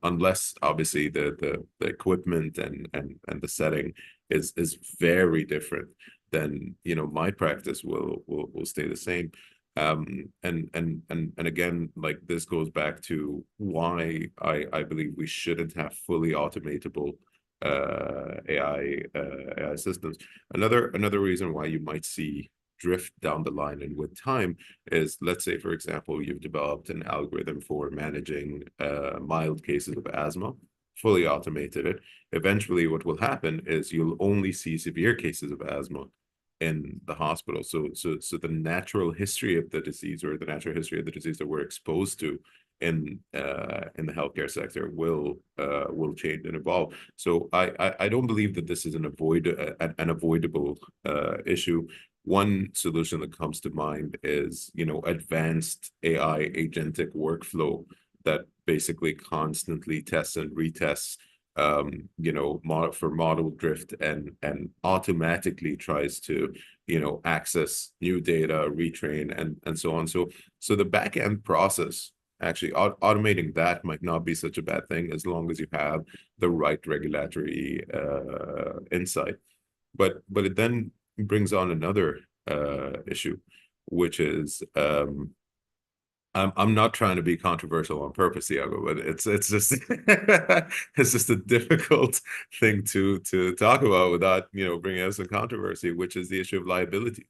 unless obviously the equipment and the setting is very different, then my practice will stay the same. And again, like, this goes back to why I believe we shouldn't have fully automatable AI systems. Another reason why you might see drift down the line and with time is, let's say, for example, you've developed an algorithm for managing mild cases of asthma, fully automated it. Eventually, what will happen is you'll only see severe cases of asthma in the hospital. So the natural history of the disease, or the natural history of the disease that we're exposed to in the healthcare sector, will change and evolve. So I don't believe that this is an avoidable issue. One solution that comes to mind is advanced AI agentic workflow that basically constantly tests and retests for model drift, and automatically tries to access new data, retrain, and so on. So the back end process, actually automating that might not be such a bad thing, as long as you have the right regulatory insight. But it then brings on another issue, which is I'm not trying to be controversial on purpose, Iago, but it's just it's just a difficult thing to talk about without, you know, bringing us some controversy, which is the issue of liability.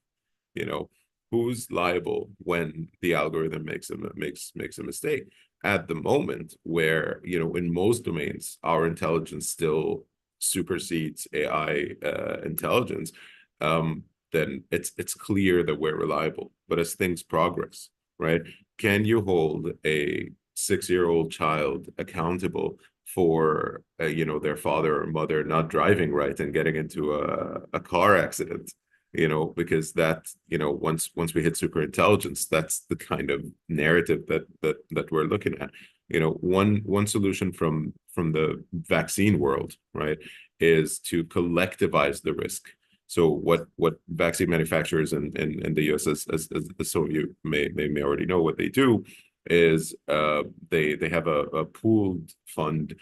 You know, who's liable when the algorithm makes a mistake? At the moment where, you know, in most domains, our intelligence still supersedes AI intelligence, then it's clear that we're reliable. But as things progress, right? Can you hold a 6-year-old child accountable for you know, their father or mother not driving right and getting into a car accident? You know, because that, you know, once we hit super intelligence, that's the kind of narrative that we're looking at. You know, one solution from the vaccine world, right, is to collectivize the risk. So what vaccine manufacturers in the US, as some of you may already know, what they do is they have a pooled fund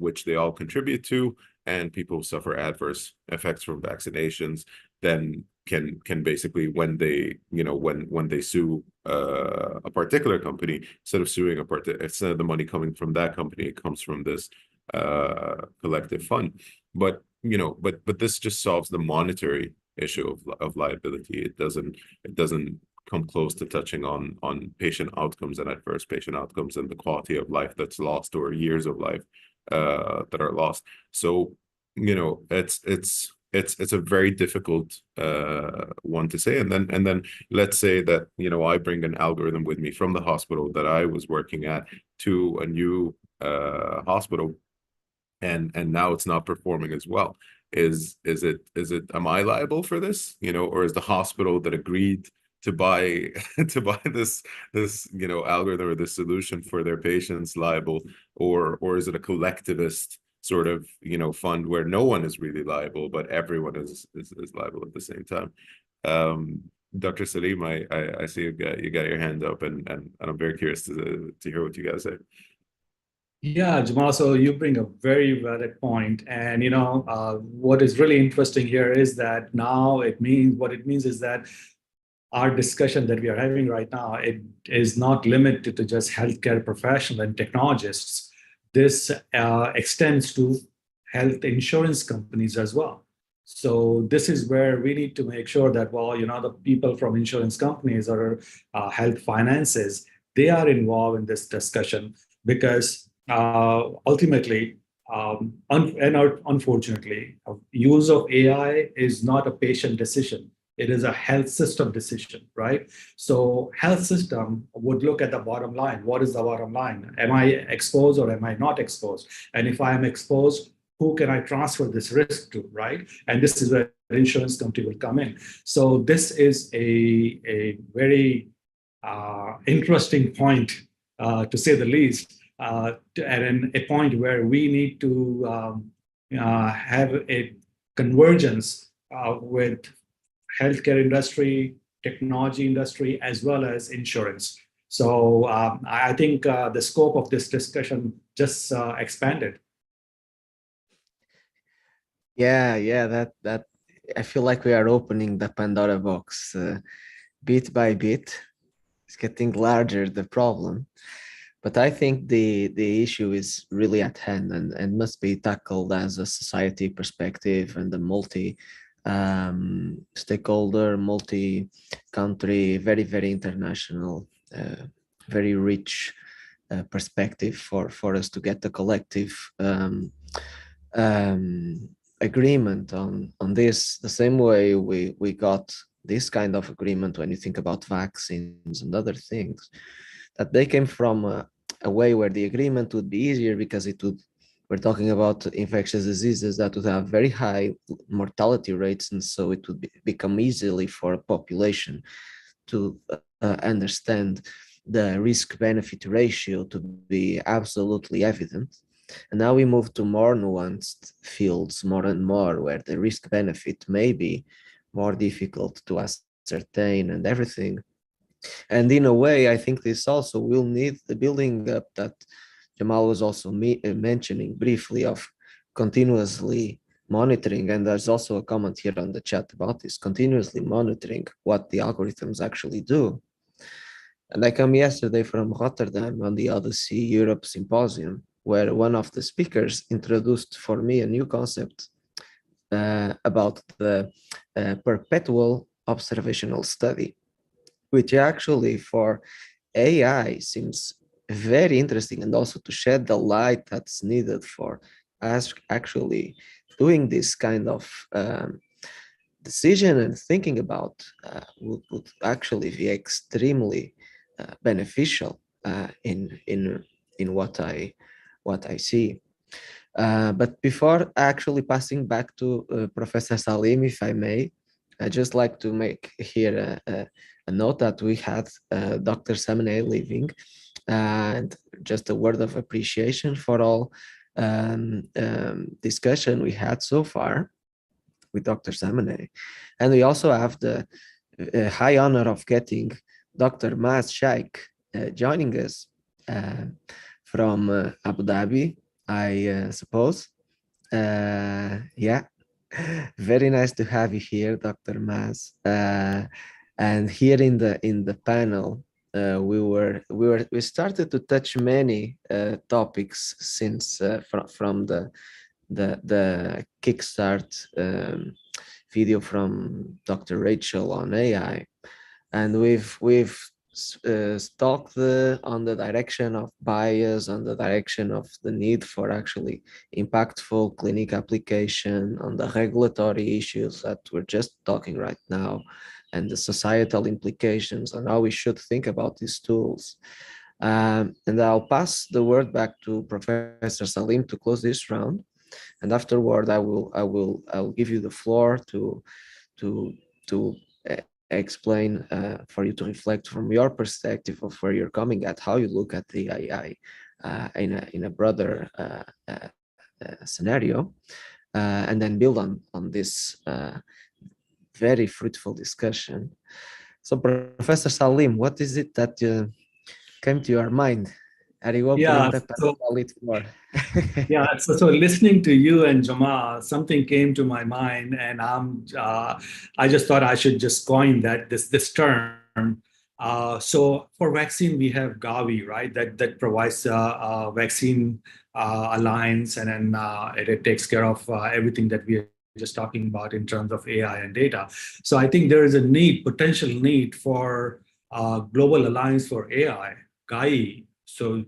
which they all contribute to, and people who suffer adverse effects from vaccinations then can basically, when they, you know, when they sue a particular company, instead of the money coming from that company, it comes from this collective fund. But you know, but this just solves the monetary issue of liability. It doesn't come close to touching on patient outcomes and adverse patient outcomes and the quality of life that's lost, or years of life that are lost. So, you know, it's a very difficult one to say. And then let's say that, you know, I bring an algorithm with me from the hospital that I was working at to a new hospital, and now it's not performing as well. Is it am I liable for this, you know, or is the hospital that agreed to buy this you know, algorithm or this solution for their patients liable, or is it a collectivist sort of, you know, fund where no one is really liable but everyone is liable at the same time? Dr. Saleem, I see you got your hand up, and I'm very curious to hear what you guys say. Yeah, Jamal, so you bring a very valid point. And, you know, what is really interesting here is that now what it means is that our discussion that we are having right now, it is not limited to just healthcare professionals and technologists. This extends to health insurance companies as well. So this is where we need to make sure that, well, you know, the people from insurance companies or health finances, they are involved in this discussion, because ultimately, unfortunately, use of AI is not a patient decision. It is a health system decision, right? So health system would look at the bottom line. What is the bottom line? Am I exposed or am I not exposed? And if I am exposed, who can I transfer this risk to, right? And this is where the insurance company will come in. So this is a very interesting point, to say the least. And a point where we need to have a convergence with healthcare industry, technology industry, as well as insurance. So I think the scope of this discussion just expanded. Yeah, that I feel like we are opening the Pandora box bit by bit. It's getting larger, the problem. But I think the issue is really at hand and must be tackled as a society perspective and a multi-stakeholder, multi-country, very, very international, very rich perspective for us to get a collective agreement on this, the same way we got this kind of agreement when you think about vaccines and other things, that they came from a way where the agreement would be easier because we're talking about infectious diseases that would have very high mortality rates, and so it would become easily for a population to understand the risk-benefit ratio to be absolutely evident. And now we move to more nuanced fields more and more, where the risk-benefit may be more difficult to ascertain and everything. And in a way, I think this also will need the building up that Jamal was also mentioning briefly of continuously monitoring. And there's also a comment here on the chat about this, continuously monitoring what the algorithms actually do. And I come yesterday from Rotterdam on the Odyssey Europe Symposium, where one of the speakers introduced for me a new concept about the perpetual observational study, which actually for AI seems very interesting, and also to shed the light that's needed for us actually doing this kind of decision and thinking about would actually be extremely beneficial in what I see. But before actually passing back to Professor Saleem, if I may, I'd just like to make here a note that we had Dr. Samane leaving, and just a word of appreciation for all discussion we had so far with Dr. Samane. And we also have the high honor of getting Dr. Maaz Shaikh joining us from Abu Dhabi, I suppose. Yeah, very nice to have you here, Dr. Maaz. And here in the panel, we started to touch many topics since from the kickstart video from Dr. Rachel on AI, and we've talked on the direction of bias, on the direction of the need for actually impactful clinic application, on the regulatory issues that we're just talking right now, and the societal implications on how we should think about these tools. And I'll pass the word back to Professor Saleem to close this round. And afterward, I'll give you the floor to explain for you to reflect from your perspective of where you're coming at, how you look at the AI in a broader scenario, and then build on this very fruitful discussion. So, Professor Saleem, what is it that came to your mind? Are you opening the panel floor? Yeah, so listening to you and Jamal, something came to my mind, and I just thought I should just coin this term. So for vaccine, we have Gavi, right? That provides a vaccine alliance, and then it takes care of everything that we are just talking about in terms of AI and data. So I think there is a potential need for global alliance for AI, GAI. So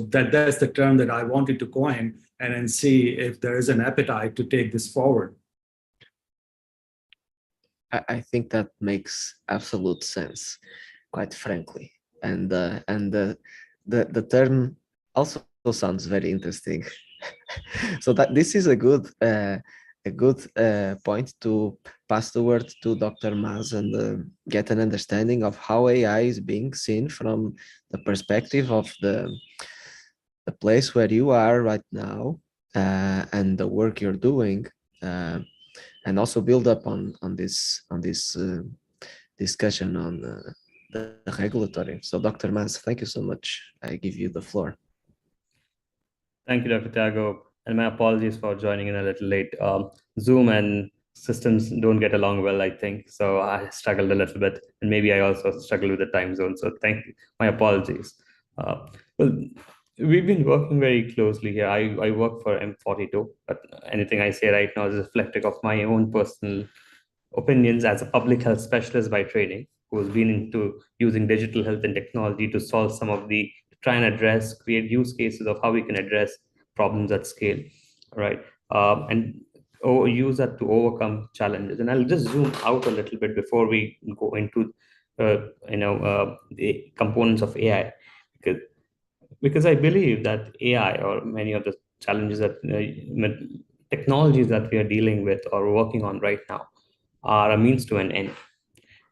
that's the term that I wanted to coin, and then see if there is an appetite to take this forward. I think that makes absolute sense, quite frankly, and the term also sounds very interesting. So that this is a good point to pass the word to Dr. Maaz and get an understanding of how AI is being seen from the perspective of the place where you are right now and the work you're doing, and also build up on this discussion on the regulatory. So, Dr. Maaz, thank you so much. I give you the floor. Thank you, Dr. Tiago, and my apologies for joining in a little late. Zoom and systems don't get along well, I think, so I struggled a little bit, and maybe I also struggled with the time zone, so my apologies. Well, we've been working very closely here. I work for M42, but anything I say right now is reflective of my own personal opinions as a public health specialist by training, who's been into using digital health and technology to solve some of the, try and address, create use cases of how we can address problems at scale, right? And use that to overcome challenges. And I'll just zoom out a little bit before we go into the components of AI, because I believe that AI, or many of the challenges that technologies that we are dealing with or working on right now, are a means to an end.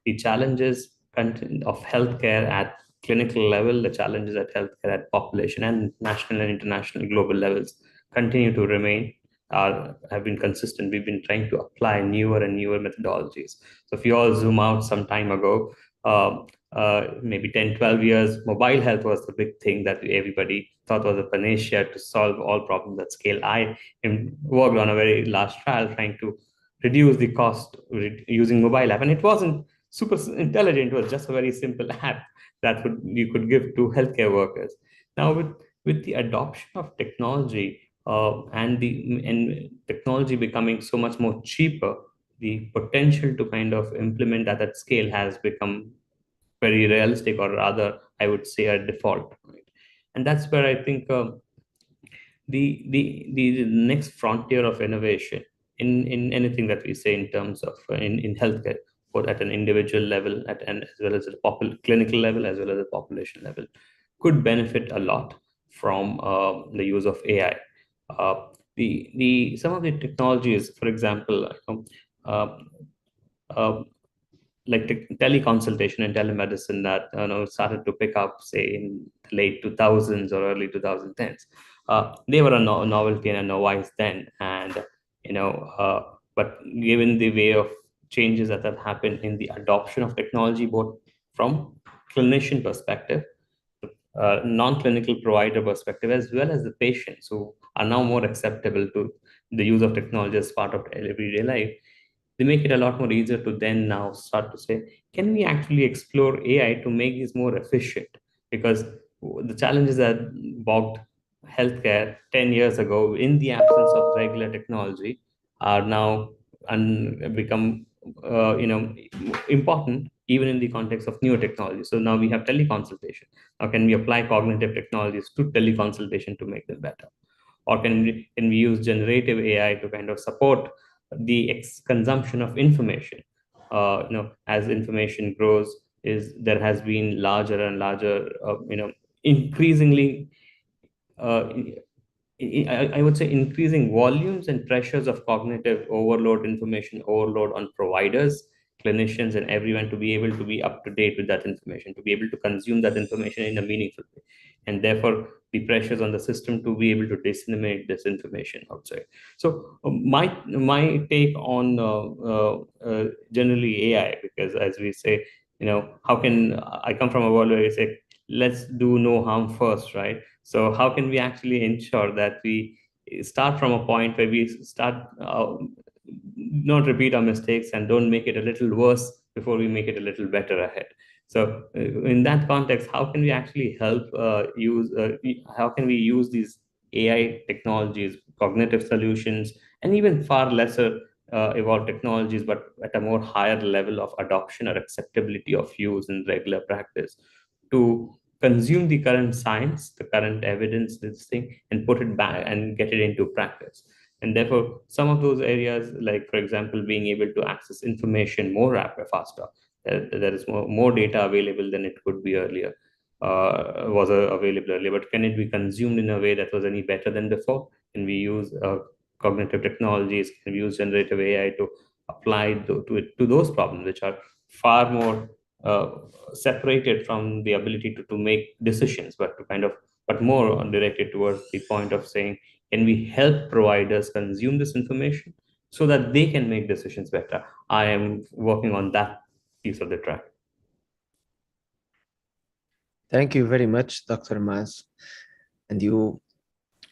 The challenges of healthcare at clinical level, the challenges at healthcare at population and national and international global levels continue to remain, have been consistent. We've been trying to apply newer and newer methodologies. So if you all zoom out some time ago, maybe 10, 12 years, mobile health was the big thing that everybody thought was a panacea to solve all problems at scale. I worked on a very large trial trying to reduce the cost using mobile app, and it wasn't super intelligent. It was just a very simple app that you could give to healthcare workers. Now with the adoption of technology and technology becoming so much more cheaper, the potential to kind of implement that at scale has become very realistic, or rather, I would say a default. Right? And that's where I think the next frontier of innovation in anything that we say in terms of in healthcare, both at an individual level as well as a clinical level as well as a population level, could benefit a lot from the use of AI. The some of the technologies, for example, uh, uh, like teleconsultation and telemedicine that started to pick up, say, in the late 2000s or early 2010s. They were a novelty and a novice then, and but given the way of changes that have happened in the adoption of technology, both from clinician perspective, non-clinical provider perspective, as well as the patients who are now more acceptable to the use of technology as part of everyday life, they make it a lot more easier to then now start to say, can we actually explore AI to make this more efficient? Because the challenges that bogged healthcare 10 years ago in the absence of regular technology are now become important even in the context of newer technology. So now we have teleconsultation. Now can we apply cognitive technologies to teleconsultation to make them better? Or can we use generative AI to kind of support the consumption of information? As information grows, there has been larger and larger, increasingly, I would say, increasing volumes and pressures of cognitive overload, information overload on providers, clinicians, and everyone to be able to be up to date with that information, to be able to consume that information in a meaningful way. And therefore, the pressures on the system to be able to disseminate this information outside. So my take on generally AI, because as we say, how can I come from a world where we say, let's do no harm first, right? So how can we actually ensure that we start from a point where we start not repeat our mistakes and don't make it a little worse before we make it a little better ahead? So in that context, how can we actually help how can we use these AI technologies, cognitive solutions, and even far lesser evolved technologies, but at a more higher level of adoption or acceptability of use in regular practice, to consume the current science, the current evidence, this thing, and put it back and get it into practice? And therefore, some of those areas, like, for example, being able to access information more faster, there is more data available than it could be earlier, was available earlier, but can it be consumed in a way that was any better than before? Can we use cognitive technologies? Can we use generative AI to apply to those problems, which are far more separated from the ability to make decisions, but more directed towards the point of saying, can we help providers consume this information so that they can make decisions better? I am working on that piece of the track. Thank you very much, Dr. Maaz. And you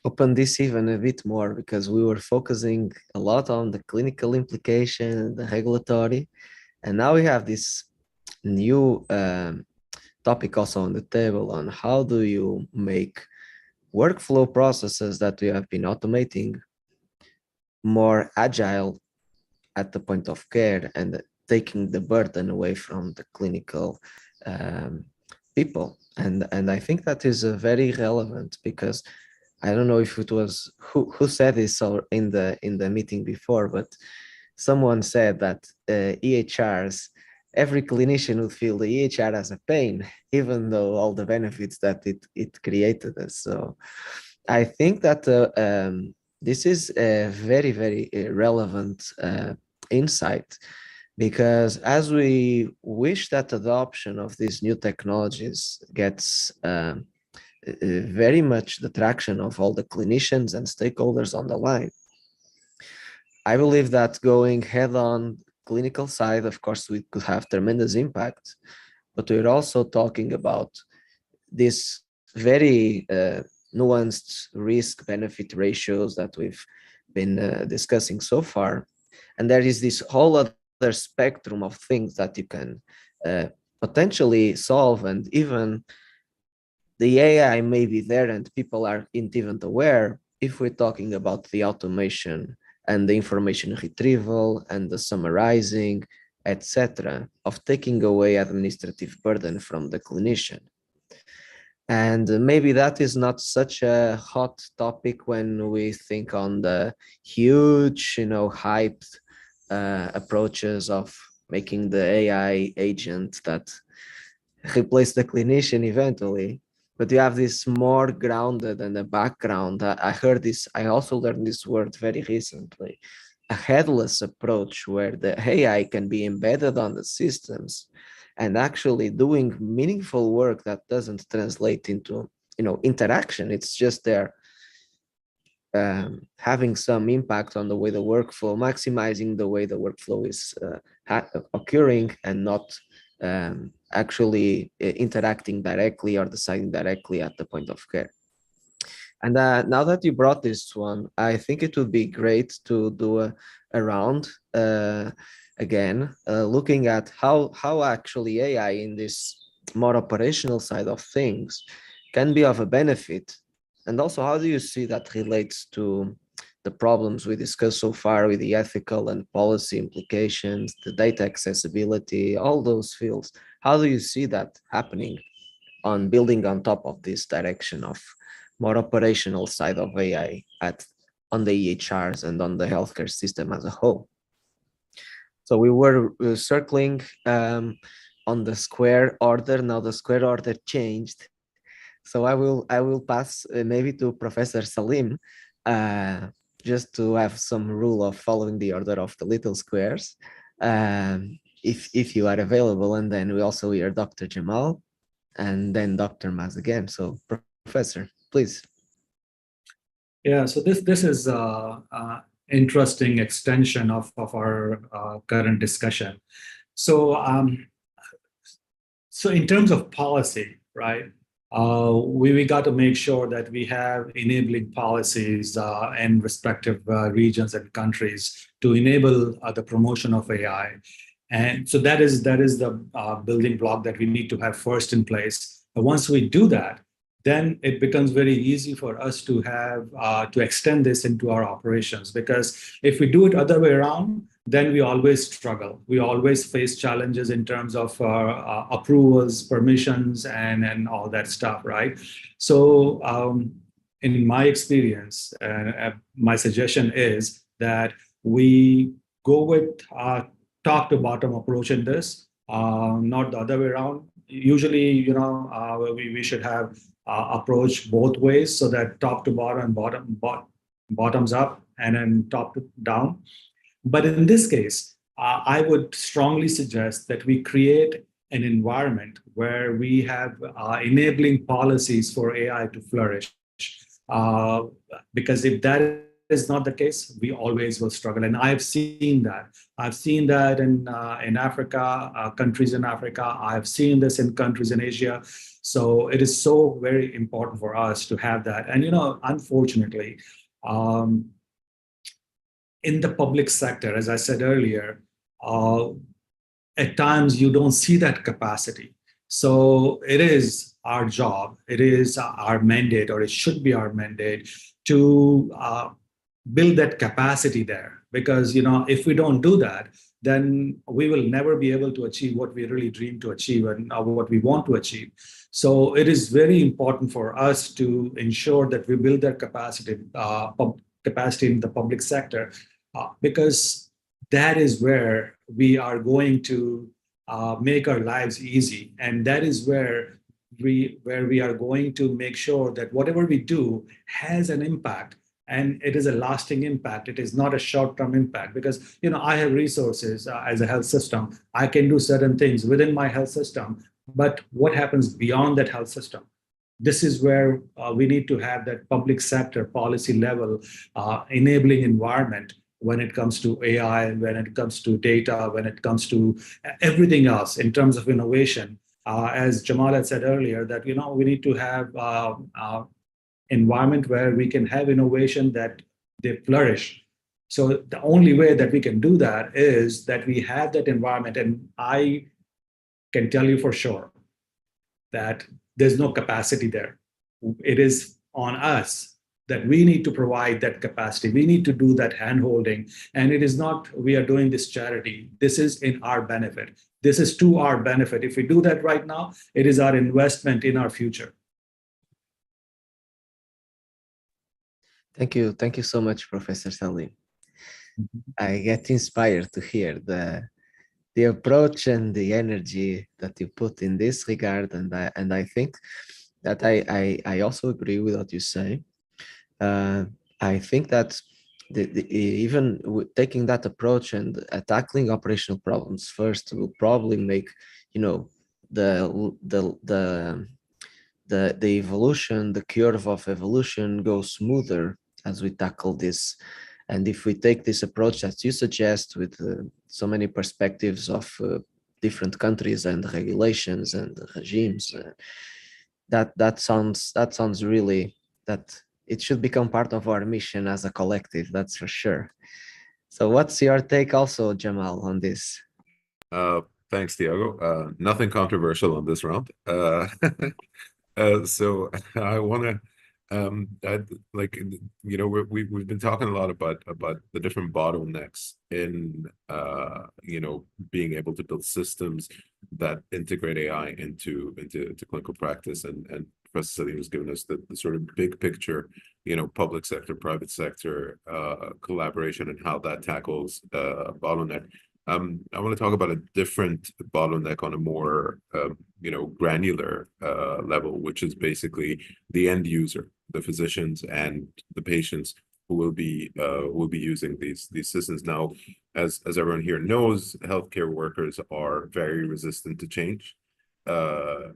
opened this even a bit more, because we were focusing a lot on the clinical implication, the regulatory, and now we have this new topic also on the table on how do you make workflow processes that we have been automating more agile at the point of care, and taking the burden away from the clinical people. And I think that is very relevant, because I don't know if it was who said this or in the meeting before, but someone said that EHRs, every clinician would feel the EHR as a pain, even though all the benefits that it created us. So I think that this is a very, very relevant insight, because as we wish that adoption of these new technologies gets very much the traction of all the clinicians and stakeholders on the line, I believe that going head on clinical side, of course, we could have tremendous impact, but we're also talking about this very nuanced risk-benefit ratios that we've been discussing so far. And there is this whole other spectrum of things that you can potentially solve, and even the AI may be there and people aren't even aware if we're talking about the automation and the information retrieval and the summarizing, etc., of taking away administrative burden from the clinician. And maybe that is not such a hot topic when we think on the huge, hyped approaches of making the AI agent that replace the clinician eventually. But you have this more grounded and a background. I heard this, I also learned this word very recently, a headless approach where the AI can be embedded on the systems and actually doing meaningful work that doesn't translate into, interaction. It's just there having some impact on the way the workflow, maximizing the way the workflow is occurring, and not actually interacting directly or deciding directly at the point of care. And now that you brought this one, I think it would be great to do a round again, looking at how actually AI in this more operational side of things can be of a benefit. And also, how do you see that relates to the problems we discussed so far with the ethical and policy implications, the data accessibility, all those fields? How do you see that happening on building on top of this direction of more operational side of AI on the EHRs and on the healthcare system as a whole? So we were circling on the square order. Now the square order changed. So I will pass maybe to Professor Saleem, just to have some rule of following the order of the little squares, if you are available. And then we also hear Dr. Jamal, and then Dr. Maaz again. So Professor, please. Yeah, so this is interesting extension of our current discussion. So so in terms of policy, right, we got to make sure that we have enabling policies in respective regions and countries to enable the promotion of AI. And so that is the building block that we need to have first in place. But once we do that, then it becomes very easy for us to have to extend this into our operations. Because if we do it other way around, then we always struggle. We always face challenges in terms of approvals, permissions, and all that stuff, right? So in my experience, my suggestion is that we go with top to bottom approach in this, not the other way around. Usually, we should have approach both ways, so that top to bottom, bottoms up, and then top to down. But in this case, I would strongly suggest that we create an environment where we have enabling policies for AI to flourish. Because if that is not the case, we always will struggle. And I've seen that. I've seen that in Africa, countries in Africa. I've seen this in countries in Asia. So it is so very important for us to have that. And, unfortunately, in the public sector, as I said earlier, at times you don't see that capacity. So it is our job, it is our mandate, or it should be our mandate to build that capacity there. Because, if we don't do that, then we will never be able to achieve what we really dream to achieve and what we want to achieve. So it is very important for us to ensure that we build that capacity in the public sector, because that is where we are going to make our lives easy. And that is where we are going to make sure that whatever we do has an impact. And it is a lasting impact. It is not a short-term impact, because I have resources as a health system. I can do certain things within my health system, but what happens beyond that health system? This is where we need to have that public sector policy level enabling environment when it comes to AI, when it comes to data, when it comes to everything else in terms of innovation. As Jamal had said earlier, that we need to have environment where we can have innovation that they flourish. So the only way that we can do that is that we have that environment. And I can tell you for sure that there's no capacity there. It is on us that we need to provide that capacity. We need to do that hand-holding. And it is not, we are doing this charity. This is in our benefit. This is to our benefit. If we do that right now, it is our investment in our future. Thank you. Thank you so much, Professor Saleem. I get inspired to hear the approach and the energy that you put in this regard. And I think that I also agree with what you say. I think that even taking that approach and tackling operational problems first will probably make, you know, the evolution, the curve of evolution go smoother as we tackle this. And if we take this approach that you suggest with so many perspectives of different countries and regulations and regimes, that sounds really that it should become part of our mission as a collective, that's for sure. So what's your take also, Jamal, on this? Thanks, Thiago. Nothing controversial on this round. So I want to we've been talking a lot about the different bottlenecks in being able to build systems that integrate AI into clinical practice, and Professor Saleem has given us the sort of big picture, public sector, private sector collaboration and how that tackles bottleneck. I want to talk about a different bottleneck on a more granular level, which is basically the end user, the physicians and the patients who will be using these systems. Now, as everyone here knows, healthcare workers are very resistant to change,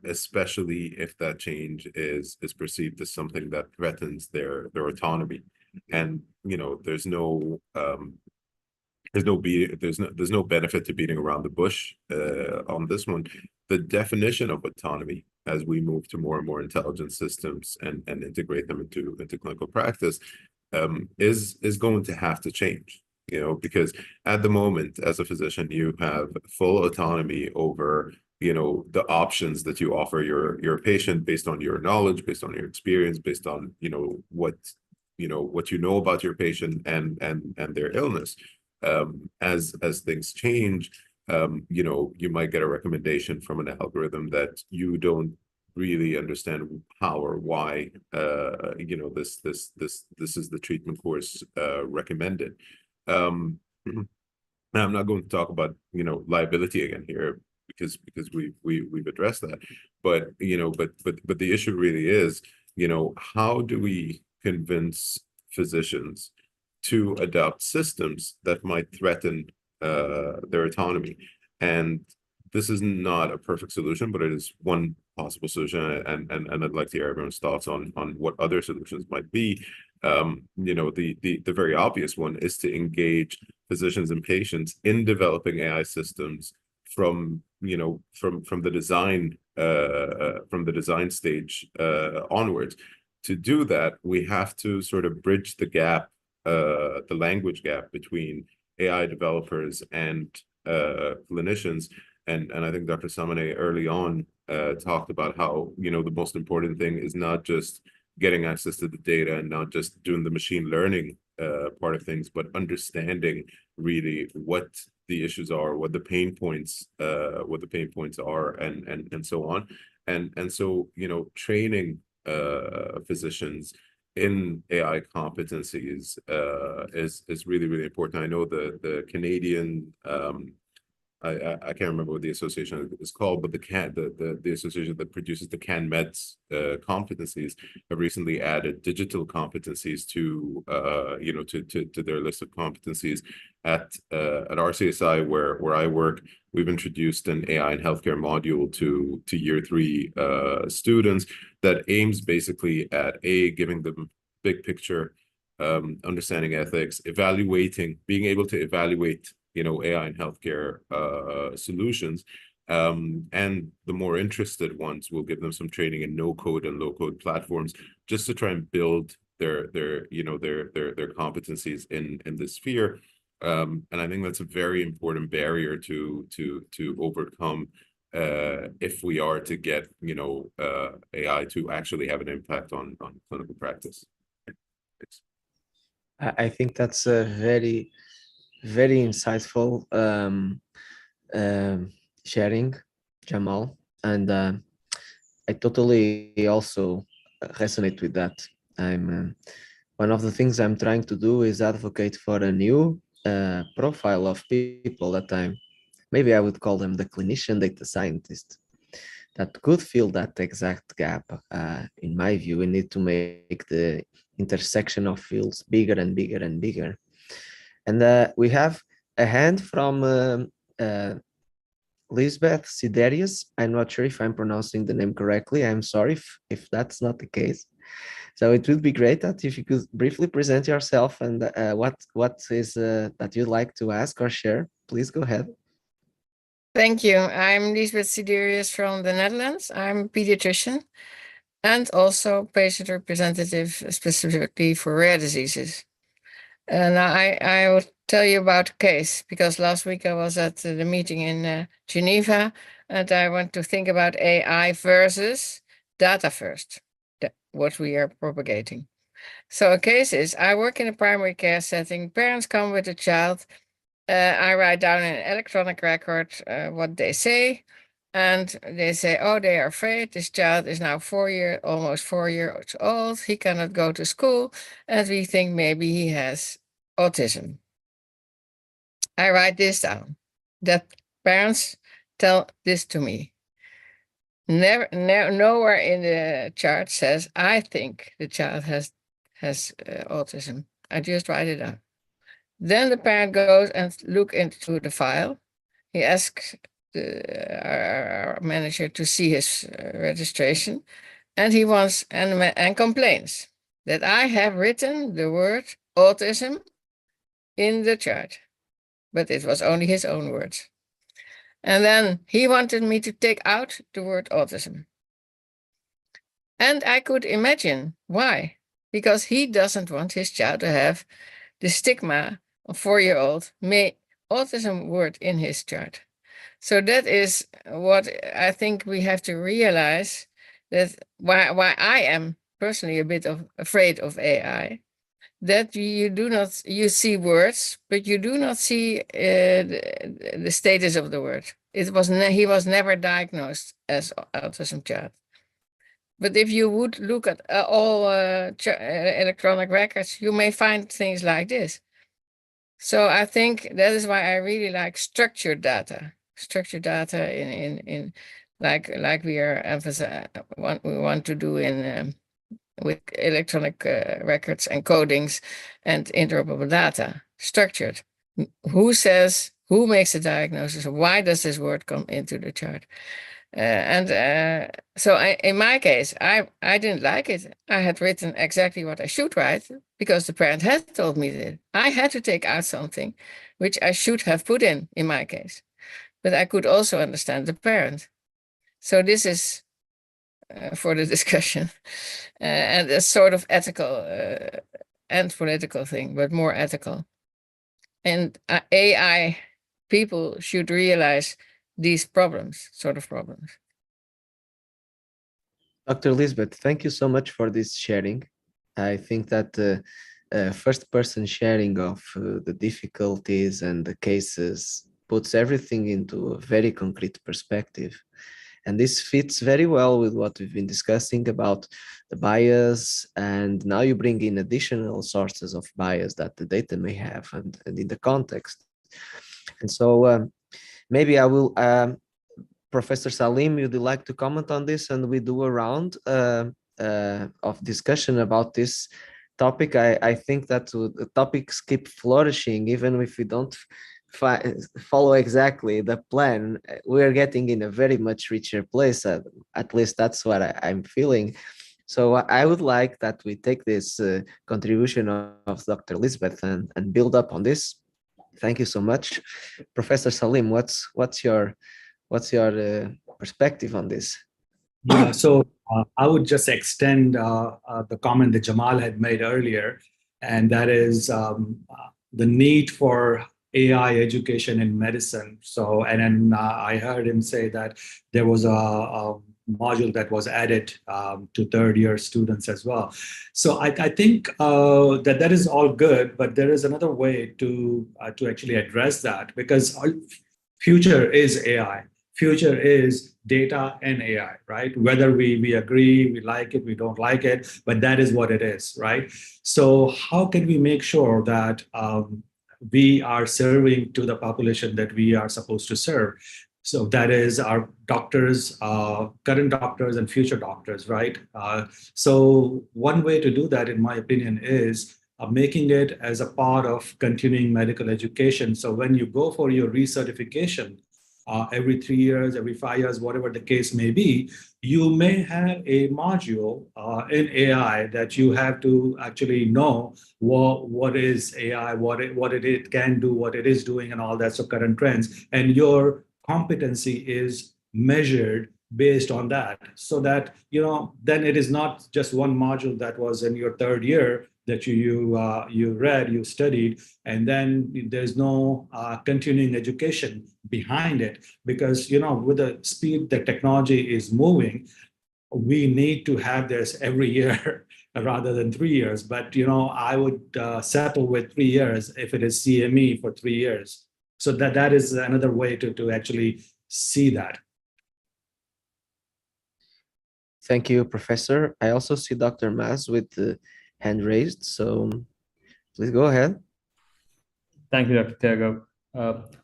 especially if that change is perceived as something that threatens their autonomy. And there's no benefit to beating around the bush on this one. The definition of autonomy, as we move to more and more intelligent systems and integrate them into clinical practice, is going to have to change. Because at the moment, as a physician, you have full autonomy over the options that you offer your patient based on your knowledge, based on your experience, based on what you know about your patient and their illness. As things change, you might get a recommendation from an algorithm that you don't really understand how or why this is the treatment course recommended. I'm not going to talk about liability again here because we've addressed that, but but the issue really is how do we convince physicians to adopt systems that might threaten their autonomy? And this is not a perfect solution, but it is one possible solution. And I'd like to hear everyone's thoughts on what other solutions might be. The very obvious one is to engage physicians and patients in developing AI systems from the design stage onwards. To do that, we have to sort of bridge the gap, the language gap between AI developers and clinicians. And I think Dr. Samane early on talked about how the most important thing is not just getting access to the data and not just doing the machine learning part of things, but understanding really what the issues are, what the pain points are, and so on. And so training physicians in AI competencies is really, really important. I know the Canadian I can't remember what the association is called, but the association that produces the CanMeds competencies have recently added digital competencies to their list of competencies. At RCSI, where I work, we've introduced an AI in healthcare module to year 3 students that aims basically at giving them big picture, understanding ethics, being able to evaluate AI in healthcare solutions, and the more interested ones will give them some training in no-code and low-code platforms, just to try and build their competencies in this sphere. And I think that's a very important barrier to overcome if we are to get AI to actually have an impact on clinical practice. Thanks. I think that's a very, very insightful sharing, Jamal, and I totally also resonate with that. I'm one of the things I'm trying to do is advocate for a new profile of people that maybe I would call them the clinician data scientist that could fill that exact gap. In my view, we need to make the intersection of fields bigger and bigger and bigger. And we have a hand from Lisbeth Siderius. I'm not sure if I'm pronouncing the name correctly. I'm sorry if that's not the case. So it would be great that if you could briefly present yourself and what is that you'd like to ask or share. Please go ahead. Thank you. I'm Lisbeth Siderius from the Netherlands. I'm a pediatrician and also patient representative specifically for rare diseases. And I will tell you about a case because last week I was at the meeting in Geneva and I want to think about AI versus data first, what we are propagating. So a case is, I work in a primary care setting. Parents come with a child. I write down in an electronic record what they say. And they say, oh, they are afraid. This child is now almost 4 years old. He cannot go to school. And we think maybe he has autism. I write this down. That parents tell this to me. Nowhere in the chart says, I think the child has autism. I just write it down. Then the parent goes and look into the file. He asks our manager to see his registration, and he wants and complains that I have written the word autism in the chart, but it was only his own words. And then he wanted me to take out the word autism. And I could imagine why, because he doesn't want his child to have the stigma of 4-year-old autism word in his chart. So that is what I think we have to realize, that why I am personally a bit afraid of AI, that you see words, but you do not see the status of the word. He was never diagnosed as autism child. But if you would look at all electronic records, you may find things like this. So I think that is why I really like structured data. Structured data in like we are we want to do in with electronic records and codings and interoperable data. Structured. Who makes the diagnosis? Why does this word come into the chart? So in my case, I didn't like it. I had written exactly what I should write because the parent had told me that. I had to take out something which I should have put in my case. But I could also understand the parent. So this is for the discussion and a sort of ethical and political thing, but more ethical. And AI people should realize these sort of problems. Dr. Lisbeth, thank you so much for this sharing. I think that first person sharing of the difficulties and the cases puts everything into a very concrete perspective. And this fits very well with what we've been discussing about the bias. And now you bring in additional sources of bias that the data may have and in the context. And so maybe I will, Professor Saleem, would you like to comment on this? And we do a round of discussion about this topic. I think that the topics keep flourishing, even if we don't follow exactly the plan. We are getting in a very much richer place. At least that's what I'm feeling. So I would like that we take this contribution of Dr. Lisbeth and build up on this. Thank you so much. Professor Saleem, what's your perspective on this? Yeah, so I would just extend the comment that Jamal had made earlier, and that is the need for AI education in medicine. So, and then I heard him say that there was a module that was added to third-year students as well. So I think that is all good, but there is another way to actually address that, because our future is AI. Future is data and AI, right? Whether we agree, we like it, we don't like it, but that is what it is, right? So how can we make sure that we are serving to the population that we are supposed to serve? So that is our doctors, current doctors and future doctors, right? So one way to do that, in my opinion, is making it as a part of continuing medical education. So when you go for your recertification, every 3 years, every 5 years, whatever the case may be, you may have a module in AI that you have to actually know what is AI, what it can do, what it is doing, and all that, so current trends. And your competency is measured based on that, so that, then it is not just one module that was in your third year that you read, you studied, and then there's no continuing education behind it, because with the speed that technology is moving, we need to have this every year rather than 3 years. But I would settle with 3 years if it is CME for 3 years. So that is another way to actually see that. Thank you, Professor. I also see Dr. Maaz with the hand raised, so please go ahead. Thank you, Dr. Tiago.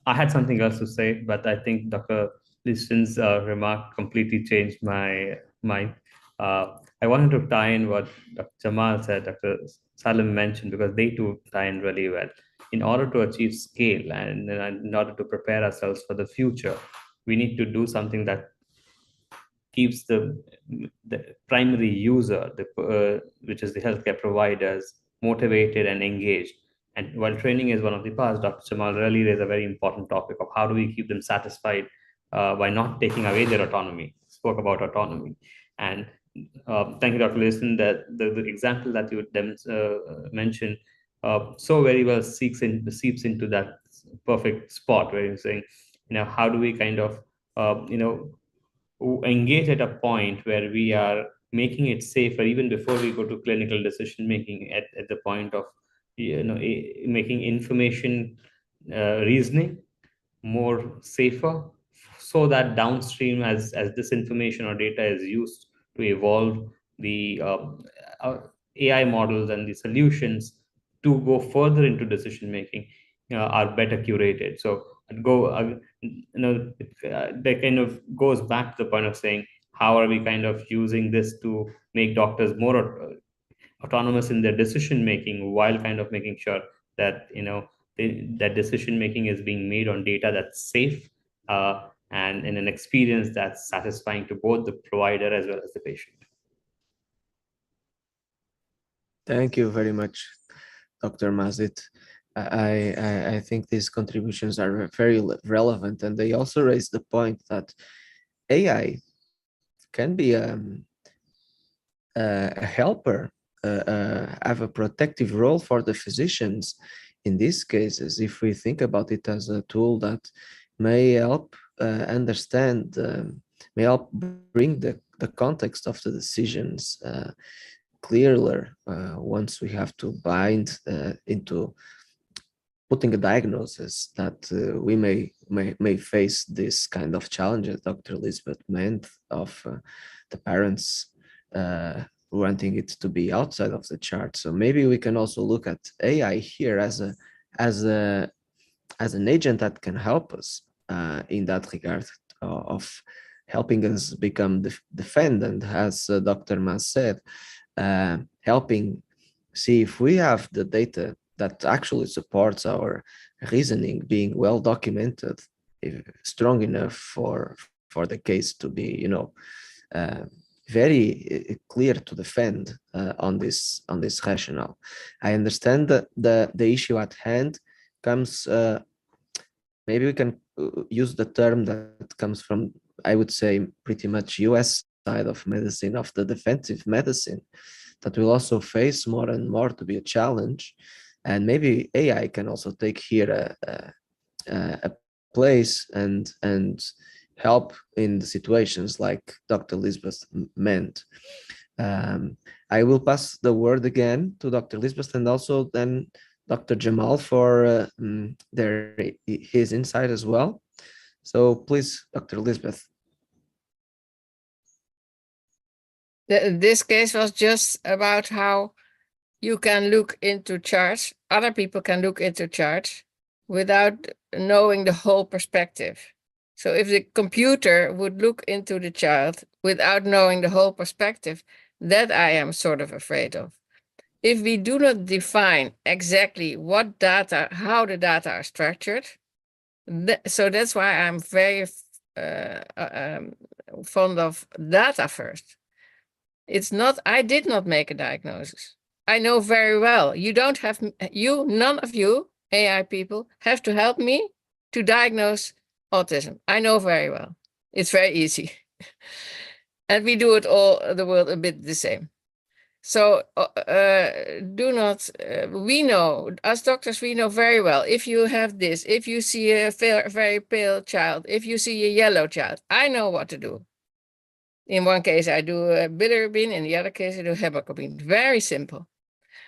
I had something else to say, but I think Dr. Liston's remark completely changed my mind. I wanted to tie in what Dr. Jamal said, Dr. Saleem mentioned, because they too tie in really well. In order to achieve scale and in order to prepare ourselves for the future, we need to do something that keeps the primary user, which is the healthcare providers, motivated and engaged. And while training is one of the parts, Dr. Jamal really raised a very important topic of how do we keep them satisfied by not taking away their autonomy. Spoke about autonomy. And thank you, Dr. Liston, that the example that you mentioned so very well seeps into that perfect spot where you're saying, how do we kind of, engage at a point where we are making it safer even before we go to clinical decision making, at the point of making information reasoning more safer, so that downstream, as this information or data is used to evolve the AI models and the solutions to go further into decision making, are better curated. So that kind of goes back to the point of saying, how are we kind of using this to make doctors more autonomous in their decision making, while kind of making sure that that decision making is being made on data that's safe, and in an experience that's satisfying to both the provider as well as the patient. Thank you very much, Dr. Mazit. I think these contributions are very relevant, and they also raise the point that AI can be a helper, have a protective role for the physicians in these cases, if we think about it as a tool that may help understand, may help bring the context of the decisions clearer once we have to bind into putting a diagnosis that we may face this kind of challenges Dr. Elizabeth meant of the parents wanting it to be outside of the chart. So maybe we can also look at AI here as an agent that can help us in that regard of helping us become defendant, as Dr. Maaz said, helping see if we have the data that actually supports our reasoning being well documented, strong enough for the case to be, very clear to defend on this rationale. I understand that the issue at hand comes, maybe we can use the term that comes from, I would say, pretty much US side of medicine, of the defensive medicine, that will also face more and more to be a challenge. And maybe AI can also take here a place and help in the situations like Dr. Lisbeth meant. I will pass the word again to Dr. Lisbeth and also then Dr. Jamal for his insight as well. So please, Dr. Lisbeth. This case was just about how you can look into charts, other people can look into charts without knowing the whole perspective. So if the computer would look into the chart without knowing the whole perspective, that I am sort of afraid of. If we do not define exactly what data, how the data are structured, so that's why I'm very fond of data first. It's not, I did not make a diagnosis. I know very well, none of you AI people have to help me to diagnose autism. I know very well. It's very easy. And we do it all the world a bit the same. So we know, as doctors, we know very well, if you have this, if you see a very pale child, if you see a yellow child, I know what to do. In one case, I do bilirubin, in the other case, I do hemoglobin. Very simple.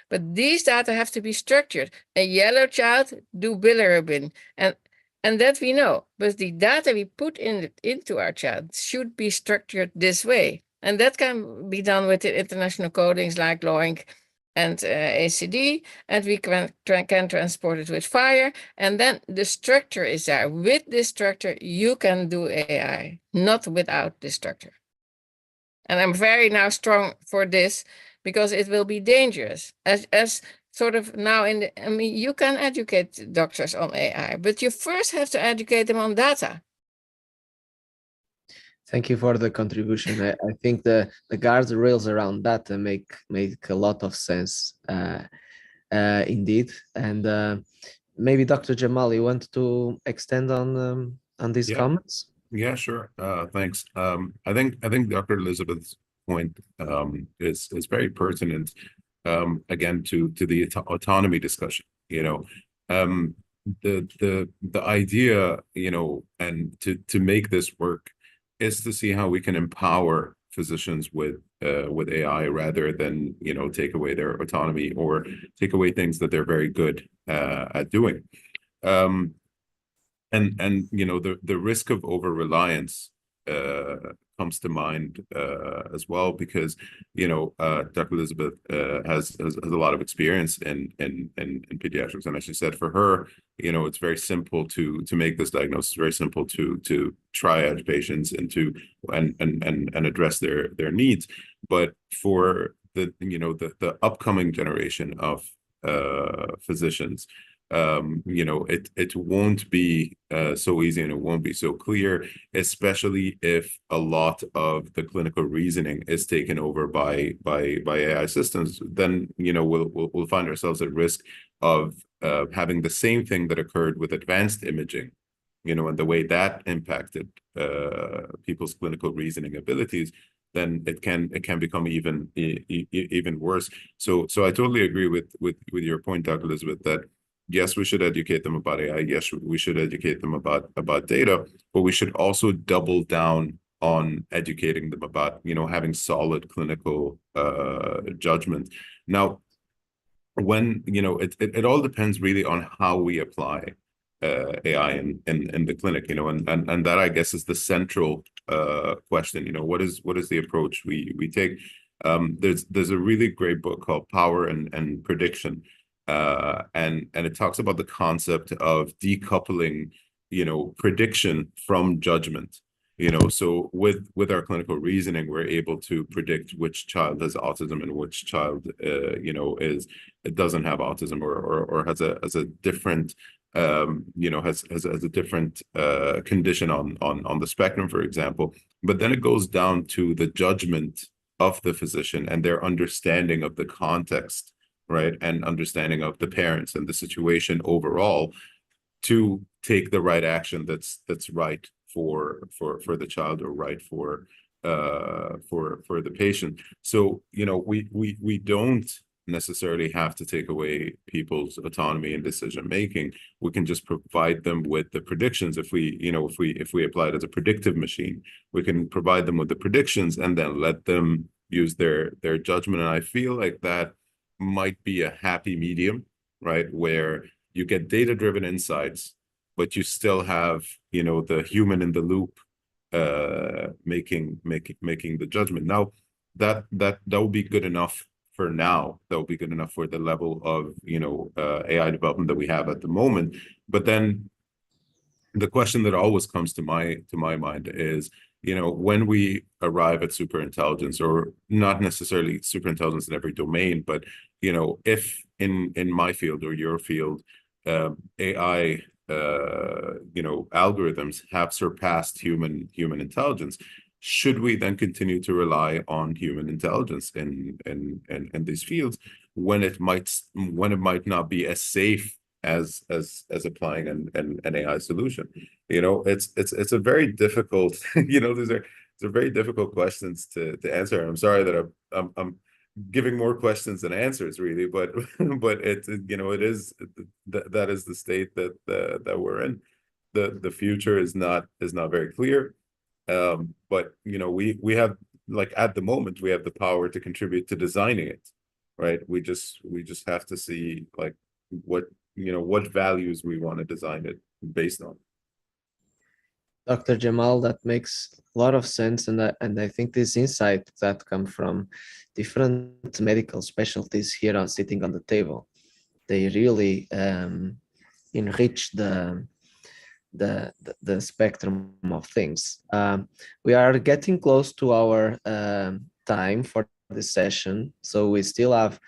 But these data have to be structured. A yellow child, do bilirubin, and that we know. But the data we put into our child should be structured this way. And that can be done with the international codings like LOINC and ACD, and we can transport it with FHIR, and then the structure is there. With this structure, you can do AI, not without this structure. And I'm very now strong for this because it will be dangerous. As sort of now I mean, you can educate doctors on AI, but you first have to educate them on data. Thank you for the contribution. I think the guardrails around data make a lot of sense indeed. And maybe Dr. Jamal, you want to extend on these comments? Yeah, sure. Thanks. I think Dr. Elizabeth's point is very pertinent. Again, to the autonomy discussion. The idea, and to make this work is to see how we can empower physicians with AI rather than take away their autonomy or take away things that they're very good at doing. And the risk of over reliance comes to mind as well, because Dr. Elizabeth has a lot of experience in pediatrics, and as she said, for her, it's very simple to make this diagnosis, very simple to triage patients and address their needs. But for the upcoming generation of physicians, it won't be so easy, and it won't be so clear, especially if a lot of the clinical reasoning is taken over by AI systems. Then we'll find ourselves at risk of having the same thing that occurred with advanced imaging, and the way that impacted people's clinical reasoning abilities. Then it can become even worse. So I totally agree with your point, Dr. Elizabeth, that yes, we should educate them about AI. Yes, we should educate them about data, but we should also double down on educating them about, having solid clinical judgment. Now, when, it all depends really on how we apply AI in the clinic, and that, I guess, is the central question. What is the approach we take? There's a really great book called Power and Prediction. And it talks about the concept of decoupling, prediction from judgment. So with our clinical reasoning, we're able to predict which child has autism and which child, doesn't have autism or has a different, has a different condition on the spectrum, for example. But then it goes down to the judgment of the physician and their understanding of the context, right, and understanding of the parents and the situation overall, to take the right action that's right for the child, or right for for the patient. So, you know, we don't necessarily have to take away people's autonomy and decision making. We can just provide them with the predictions. If we, you know, if we apply it as a predictive machine, we can provide them with the predictions and then let them use their judgment. And I feel like that might be a happy medium, right? Where you get data-driven insights, but you still have, you know, the human in the loop making the judgment. Now, that will be good enough for now. That will be good enough for the level of, you know, AI development that we have at the moment. But then the question that always comes to my mind is, you know, when we arrive at superintelligence, or not necessarily superintelligence in every domain, but, you know, if in my field or your field, AI you know, algorithms have surpassed human intelligence, should we then continue to rely on human intelligence in these fields when it might not be as safe as applying an AI solution? You know, it's a very difficult, you know, these are very difficult questions to answer. I'm sorry that I'm giving more questions than answers, really, but it, you know, it is that is the state that we're in. The future is not very clear, but you know, we have, like, at the moment we have the power to contribute to designing it, right? We just have to see, like, what, you know, what values we want to design it based on. Dr. Jamal, that makes a lot of sense, and I think this insight that come from different medical specialties here are sitting on the table. They really enrich the spectrum of things. We are getting close to our time for this session, so we still have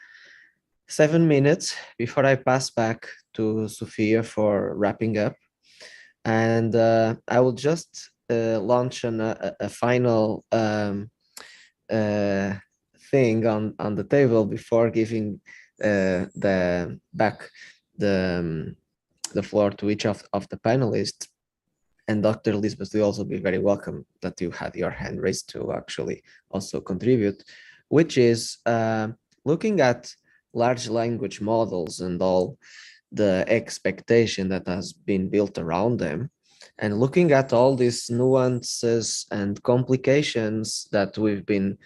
7 minutes before I pass back to Sophia for wrapping up. And I will just launch a final thing on the table before giving the floor to each of the panelists. And Dr. Elizabeth will also be very welcome that you had your hand raised to actually also contribute, which is looking at large language models and all the expectation that has been built around them, and looking at all these nuances and complications that we've been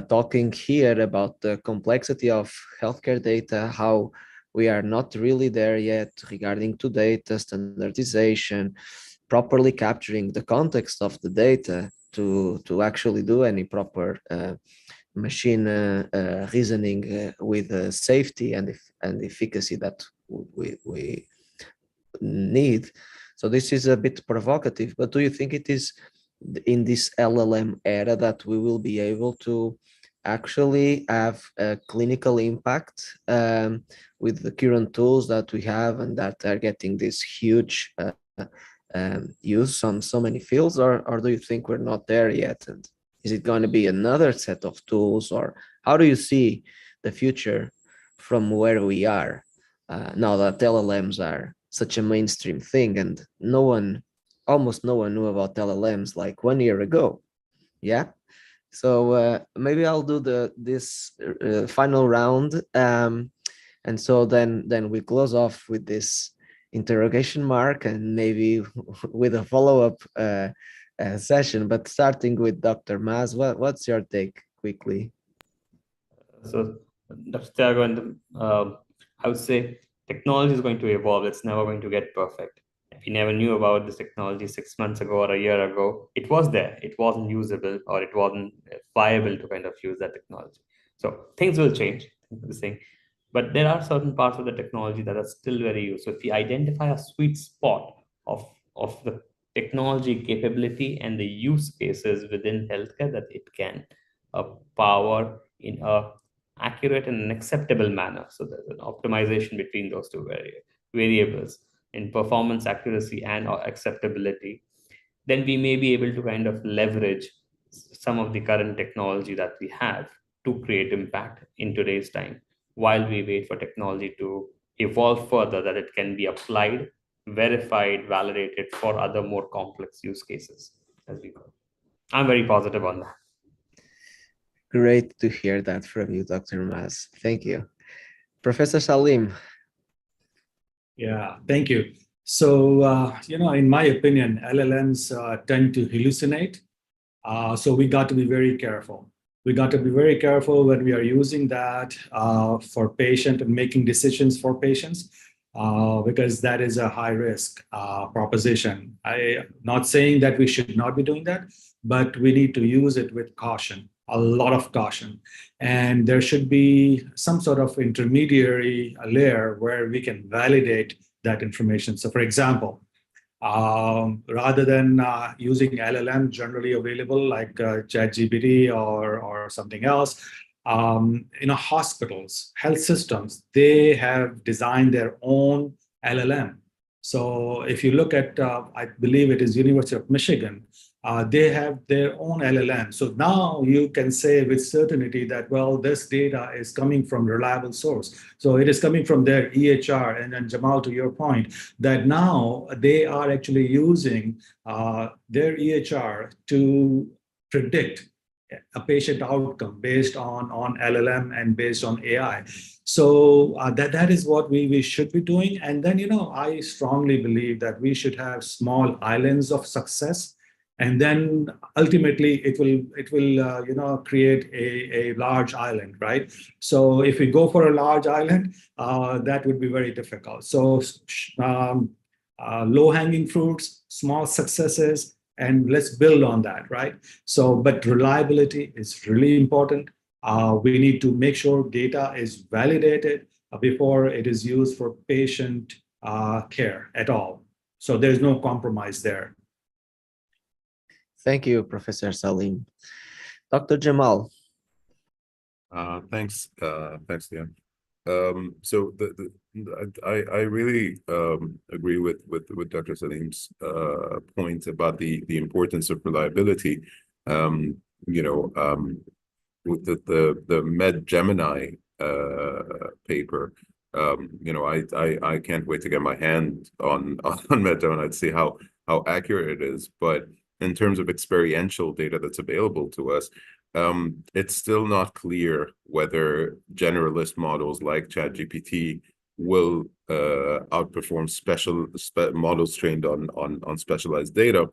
talking here about, the complexity of healthcare data, how we are not really there yet regarding to data standardization, properly capturing the context of the data to actually do any proper machine reasoning with safety and efficacy that we need. So this is a bit provocative, but do you think it is in this LLM era that we will be able to actually have a clinical impact with the current tools that we have and that are getting this huge use on so many fields, or do you think we're not there yet? And is it going to be another set of tools, or how do you see the future from where we are now that LLMs are such a mainstream thing, and almost no one knew about LLMs like 1 year ago? Yeah. So maybe I'll do this final round, and so then we close off with this interrogation mark, and maybe with a follow-up session. But starting with Dr. Maaz, what's your take quickly? So, Dr. Thiago, and I would say technology is going to evolve. It's never going to get perfect. If you never knew about this technology 6 months ago or a year ago, it was there. It wasn't usable, or it wasn't viable to kind of use that technology. So things will change, but there are certain parts of the technology that are still very useful. If you identify a sweet spot of the technology capability and the use cases within healthcare that it can power in a accurate and an acceptable manner. So there's an optimization between those two variables in performance, accuracy, and acceptability. Then we may be able to kind of leverage some of the current technology that we have to create impact in today's time, while we wait for technology to evolve further, that it can be applied, verified, validated for other more complex use cases as we go. I'm very positive on that. Great to hear that from you, Dr. Maaz. Thank you. Professor Saleem. Yeah, thank you. So, in my opinion, LLMs tend to hallucinate. So we got to be very careful. We got to be very careful when we are using that for patient and making decisions for patients, because that is a high risk proposition. I'm not saying that we should not be doing that, but we need to use it with caution, a lot of caution. And there should be some sort of intermediary layer where we can validate that information. So for example, rather than using LLM generally available like ChatGPT or something else, hospitals, health systems, they have designed their own LLM. So if you look at, I believe it is University of Michigan, they have their own LLM. So now you can say with certainty that, well, this data is coming from reliable source. So it is coming from their EHR. And then Jamal, to your point, that now they are actually using their EHR to predict a patient outcome based on LLM and based on AI. So that is what we should be doing. And then, I strongly believe that we should have small islands of success. And then ultimately it will create a large island, right? So if we go for a large island, that would be very difficult. So low-hanging fruits, small successes, and let's build on that, right? So, but reliability is really important. We need to make sure data is validated before it is used for patient care at all. So there's no compromise there. Thank you, Professor Saleem. Dr. Jamal. Thanks, Liam. So I really agree with Dr. Saleem's point about the importance of reliability. With the MedGemini paper, I can't wait to get my hand on MedGemini to see how accurate it is. But in terms of experiential data that's available to us, it's still not clear whether generalist models like ChatGPT will outperform models trained on specialized data.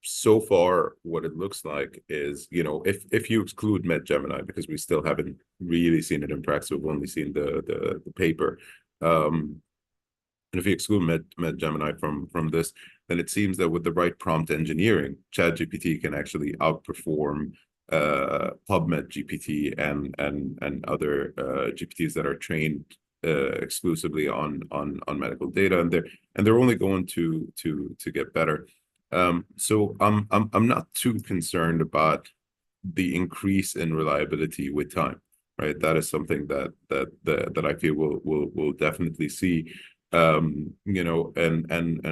So far, what it looks like is, if you exclude MedGemini, because we still haven't really seen it in practice, we've only seen the paper. And if you exclude MedGemini from this, then it seems that with the right prompt engineering, ChatGPT can actually outperform PubMed GPT and other GPTs that are trained exclusively on medical data, and they're only going to get better. So I'm not too concerned about the increase in reliability with time, right? That is something that I feel we'll definitely see. And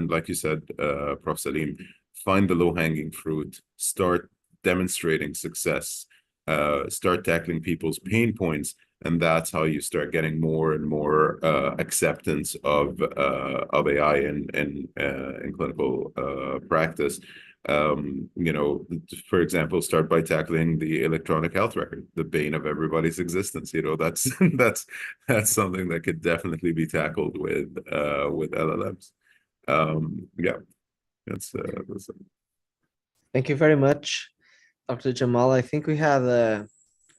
like you said, Prof. Saleem, find the low-hanging fruit, start demonstrating success, start tackling people's pain points, and that's how you start getting more and more acceptance of AI in clinical practice. For example, start by tackling the electronic health record, the bane of everybody's existence. That's something that could definitely be tackled with LLMs. That's it. Thank you very much, Dr. Jamal. I think we had a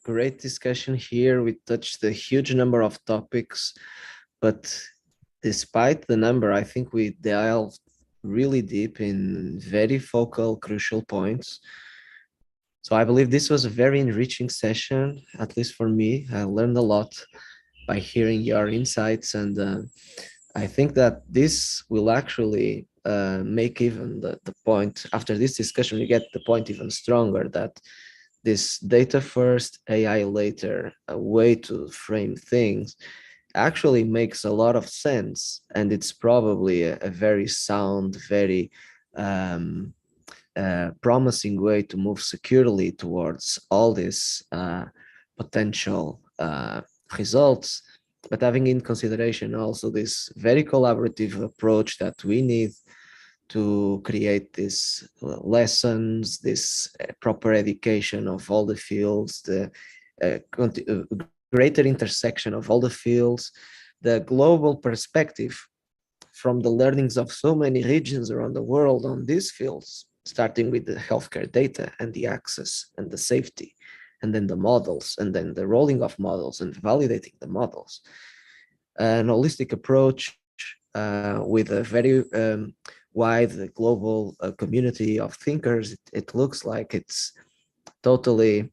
great discussion here. We touched a huge number of topics, but despite the number, I think we delved really deep in very focal, crucial points. So I believe this was a very enriching session, at least for me. I learned a lot by hearing your insights, and I think that this will actually make even the point, after this discussion, we get the point even stronger, that this data first, AI later, a way to frame things actually makes a lot of sense. And it's probably a very sound, very promising way to move securely towards all these potential results, but having in consideration also this very collaborative approach that we need to create these lessons, this proper education of all the fields, the greater intersection of all the fields, the global perspective from the learnings of so many regions around the world on these fields, starting with the healthcare data and the access and the safety, and then the models, and then the rolling of models and validating the models. An holistic approach with a very wide global community of thinkers. It looks like it's totally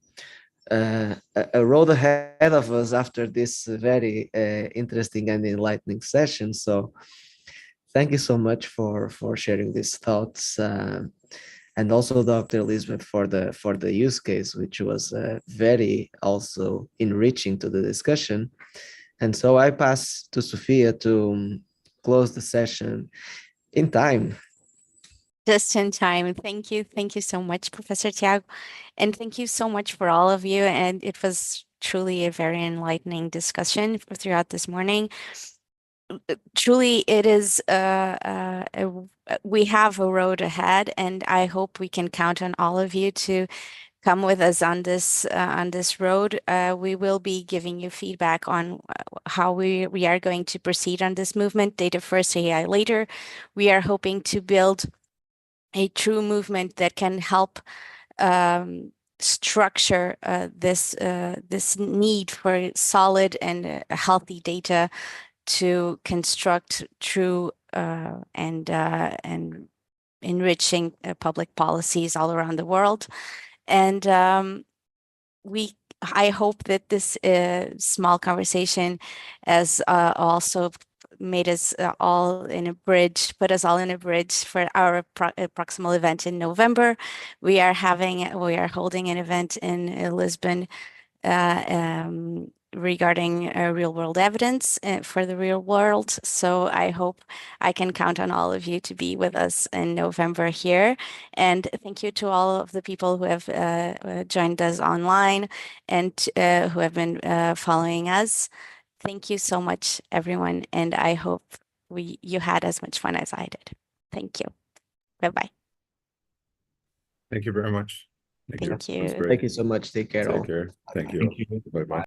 a road ahead of us after this very interesting and enlightening session. So thank you so much for sharing these thoughts, and also Dr. Elizabeth for the use case, which was very also enriching to the discussion. And so I pass to Sophia to close the session in time. Just in time. Thank you. Thank you so much, Professor Tiago. And thank you so much for all of you. And it was truly a very enlightening discussion throughout this morning. Truly, it is, we have a road ahead, and I hope we can count on all of you to come with us on this road. We will be giving you feedback on how we are going to proceed on this movement, data first, AI later. We are hoping to build a true movement that can help structure this need for solid and healthy data to construct true and enriching public policies all around the world. And I hope that this small conversation has also made us all in a bridge, put us all in a bridge for our proximal event in November. We are holding an event in Lisbon regarding real world evidence for the real world. So I hope I can count on all of you to be with us in November here. And thank you to all of the people who have joined us online and who have been following us. Thank you so much, everyone. And I hope you had as much fun as I did. Thank you. Bye-bye. Thank you very much. Thank you. It was great. Thank you so much. Take care. Take all. care. Thank you. Thank you. Bye-bye.